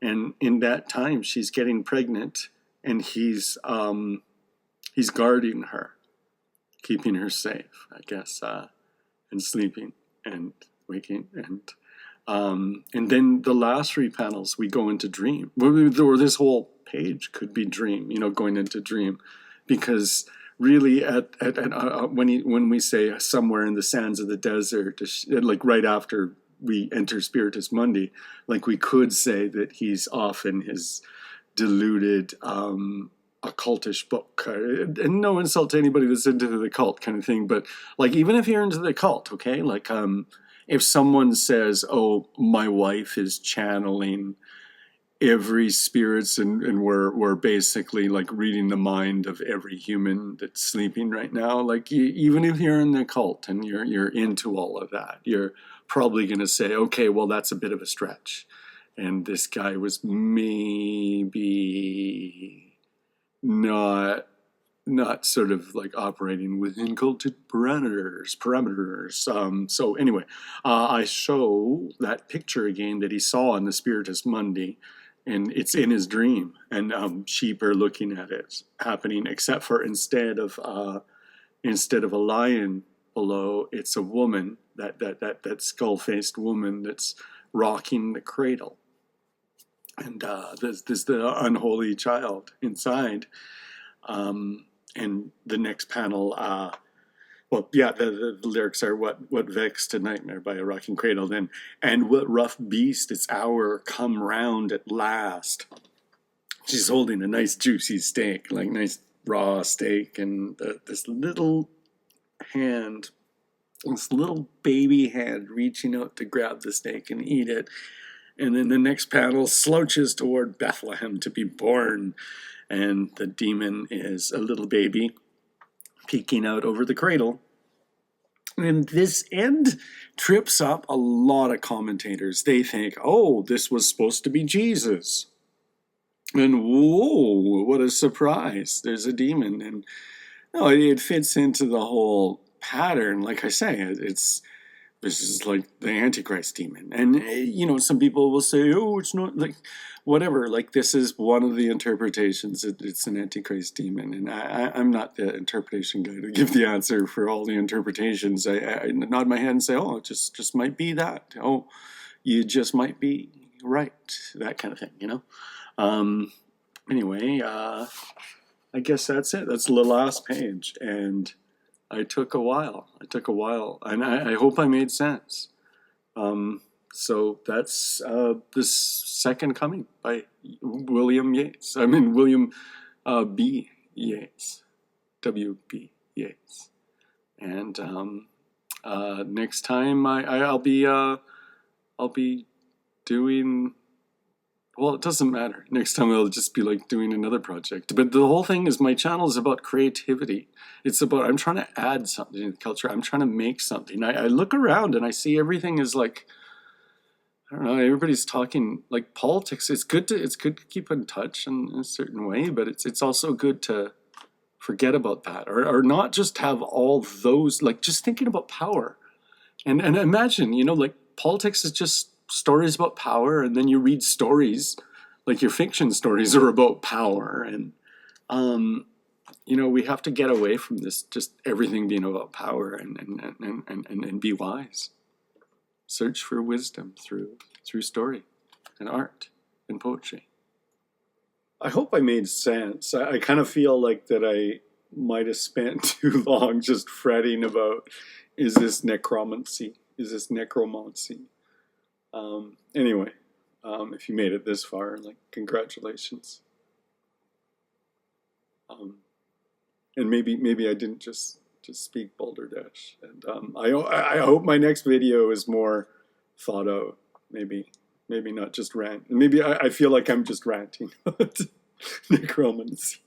And in that time, she's getting pregnant, and he's guarding her, keeping her safe, I guess, and sleeping and waking. And then the last three panels, we go into dream. Or this whole page could be dream, going into dream, because really when we say somewhere in the sands of the desert, like right after we enter Spiritus Mundi, like we could say that he's off in his deluded occultish book, and no insult to anybody that's into the cult kind of thing, but like even if you're into the cult, okay, like if someone says, oh, my wife is channeling every spirits, and we're basically like reading the mind of every human that's sleeping right now, like even if you're in the cult and you're into all of that, you're probably going to say, okay, well, that's a bit of a stretch, and this guy was maybe not sort of like operating within cultic parameters. So anyway, I show that picture again that he saw in the Spiritus Mundi, and it's in his dream, and sheep are looking at it happening, except for instead of a lion below, it's a woman, that skull-faced woman that's rocking the cradle, and there's the unholy child inside. And the next panel, the lyrics are what vexed to nightmare by a rocking cradle, then, and what rough beast, its hour come round at last. She's holding a nice juicy steak, like nice raw steak, and this little hand, this little baby hand reaching out to grab the steak and eat it. And then the next panel slouches toward Bethlehem to be born, and the demon is a little baby peeking out over the cradle. And this end trips up a lot of commentators. They think, oh, this was supposed to be Jesus. And whoa, what a surprise. There's a demon. And no, it fits into the whole pattern. Like I say, this is like the Antichrist demon. And, some people will say, oh, it's not, like, whatever. Like, this is one of the interpretations. It's an Antichrist demon. And I'm not the interpretation guy to give the answer for all the interpretations. I nod my head and say, oh, it just might be that. Oh, you just might be right. That kind of thing, Anyway, I guess that's it. That's the last page. And it took a while, and I hope I made sense. So that's The Second Coming by William Yeats. William B. Yeats, W.B. Yeats. And next time I'll be doing. Well, it doesn't matter. Next time I'll just be like doing another project. But the whole thing is, my channel is about creativity. It's about, I'm trying to add something to the culture. I'm trying to make something. I look around and I see everything is like, I don't know, everybody's talking like politics. It's good to keep in touch in a certain way, but it's also good to forget about that, or not just have all those, like just thinking about power. And imagine, like politics is just stories about power, and then you read stories, like your fiction stories are about power. And we have to get away from this, just everything being about power, and be wise. Search for wisdom through story and art and poetry. I hope I made sense. I kind of feel like that I might have spent too long just fretting about, is this necromancy? Is this necromancy? Anyway, if you made it this far, like, congratulations. And maybe I didn't just speak balderdash. And I hope my next video is more thought out. Maybe not just rant. Maybe I feel like I'm just ranting. Necromancy.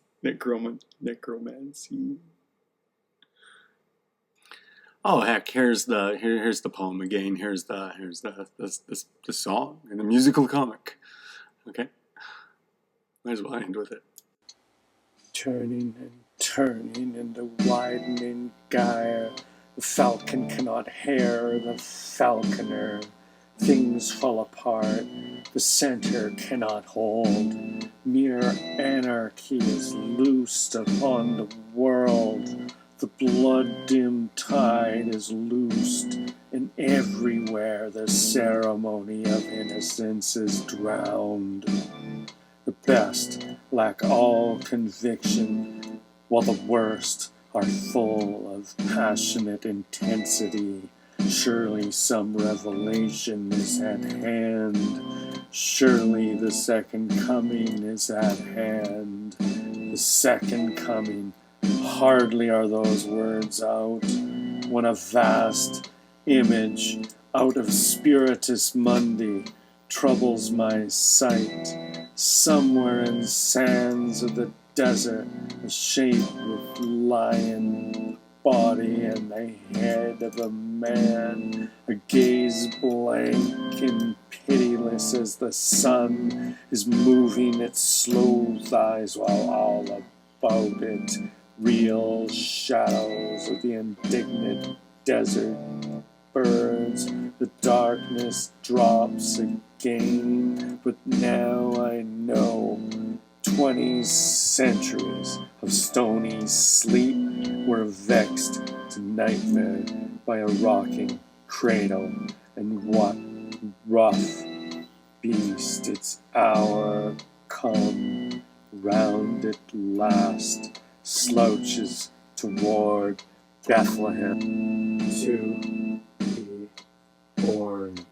Oh heck! Here's the poem again. Here's the song and the musical comic. Okay, might as well end with it. Turning and turning in the widening gyre, the falcon cannot hare the falconer. Things fall apart, the center cannot hold. Mere anarchy is loosed upon the world. The blood-dimmed tide is loosed, and everywhere the ceremony of innocence is drowned. The best lack all conviction, while the worst are full of passionate intensity. Surely some revelation is at hand. Surely the second coming is at hand. The second coming. Hardly are those words out, when a vast image out of Spiritus Mundi troubles my sight. Somewhere in sands of the desert, a shape with lion body and the head of a man, a gaze blank and pitiless as the sun is moving its slow thighs, while all about it real shadows of the indignant desert birds. The darkness drops again, but now I know 20 centuries of stony sleep were vexed to nightmare by a rocking cradle, and what rough beast its hour come round at last slouches toward Bethlehem to be born.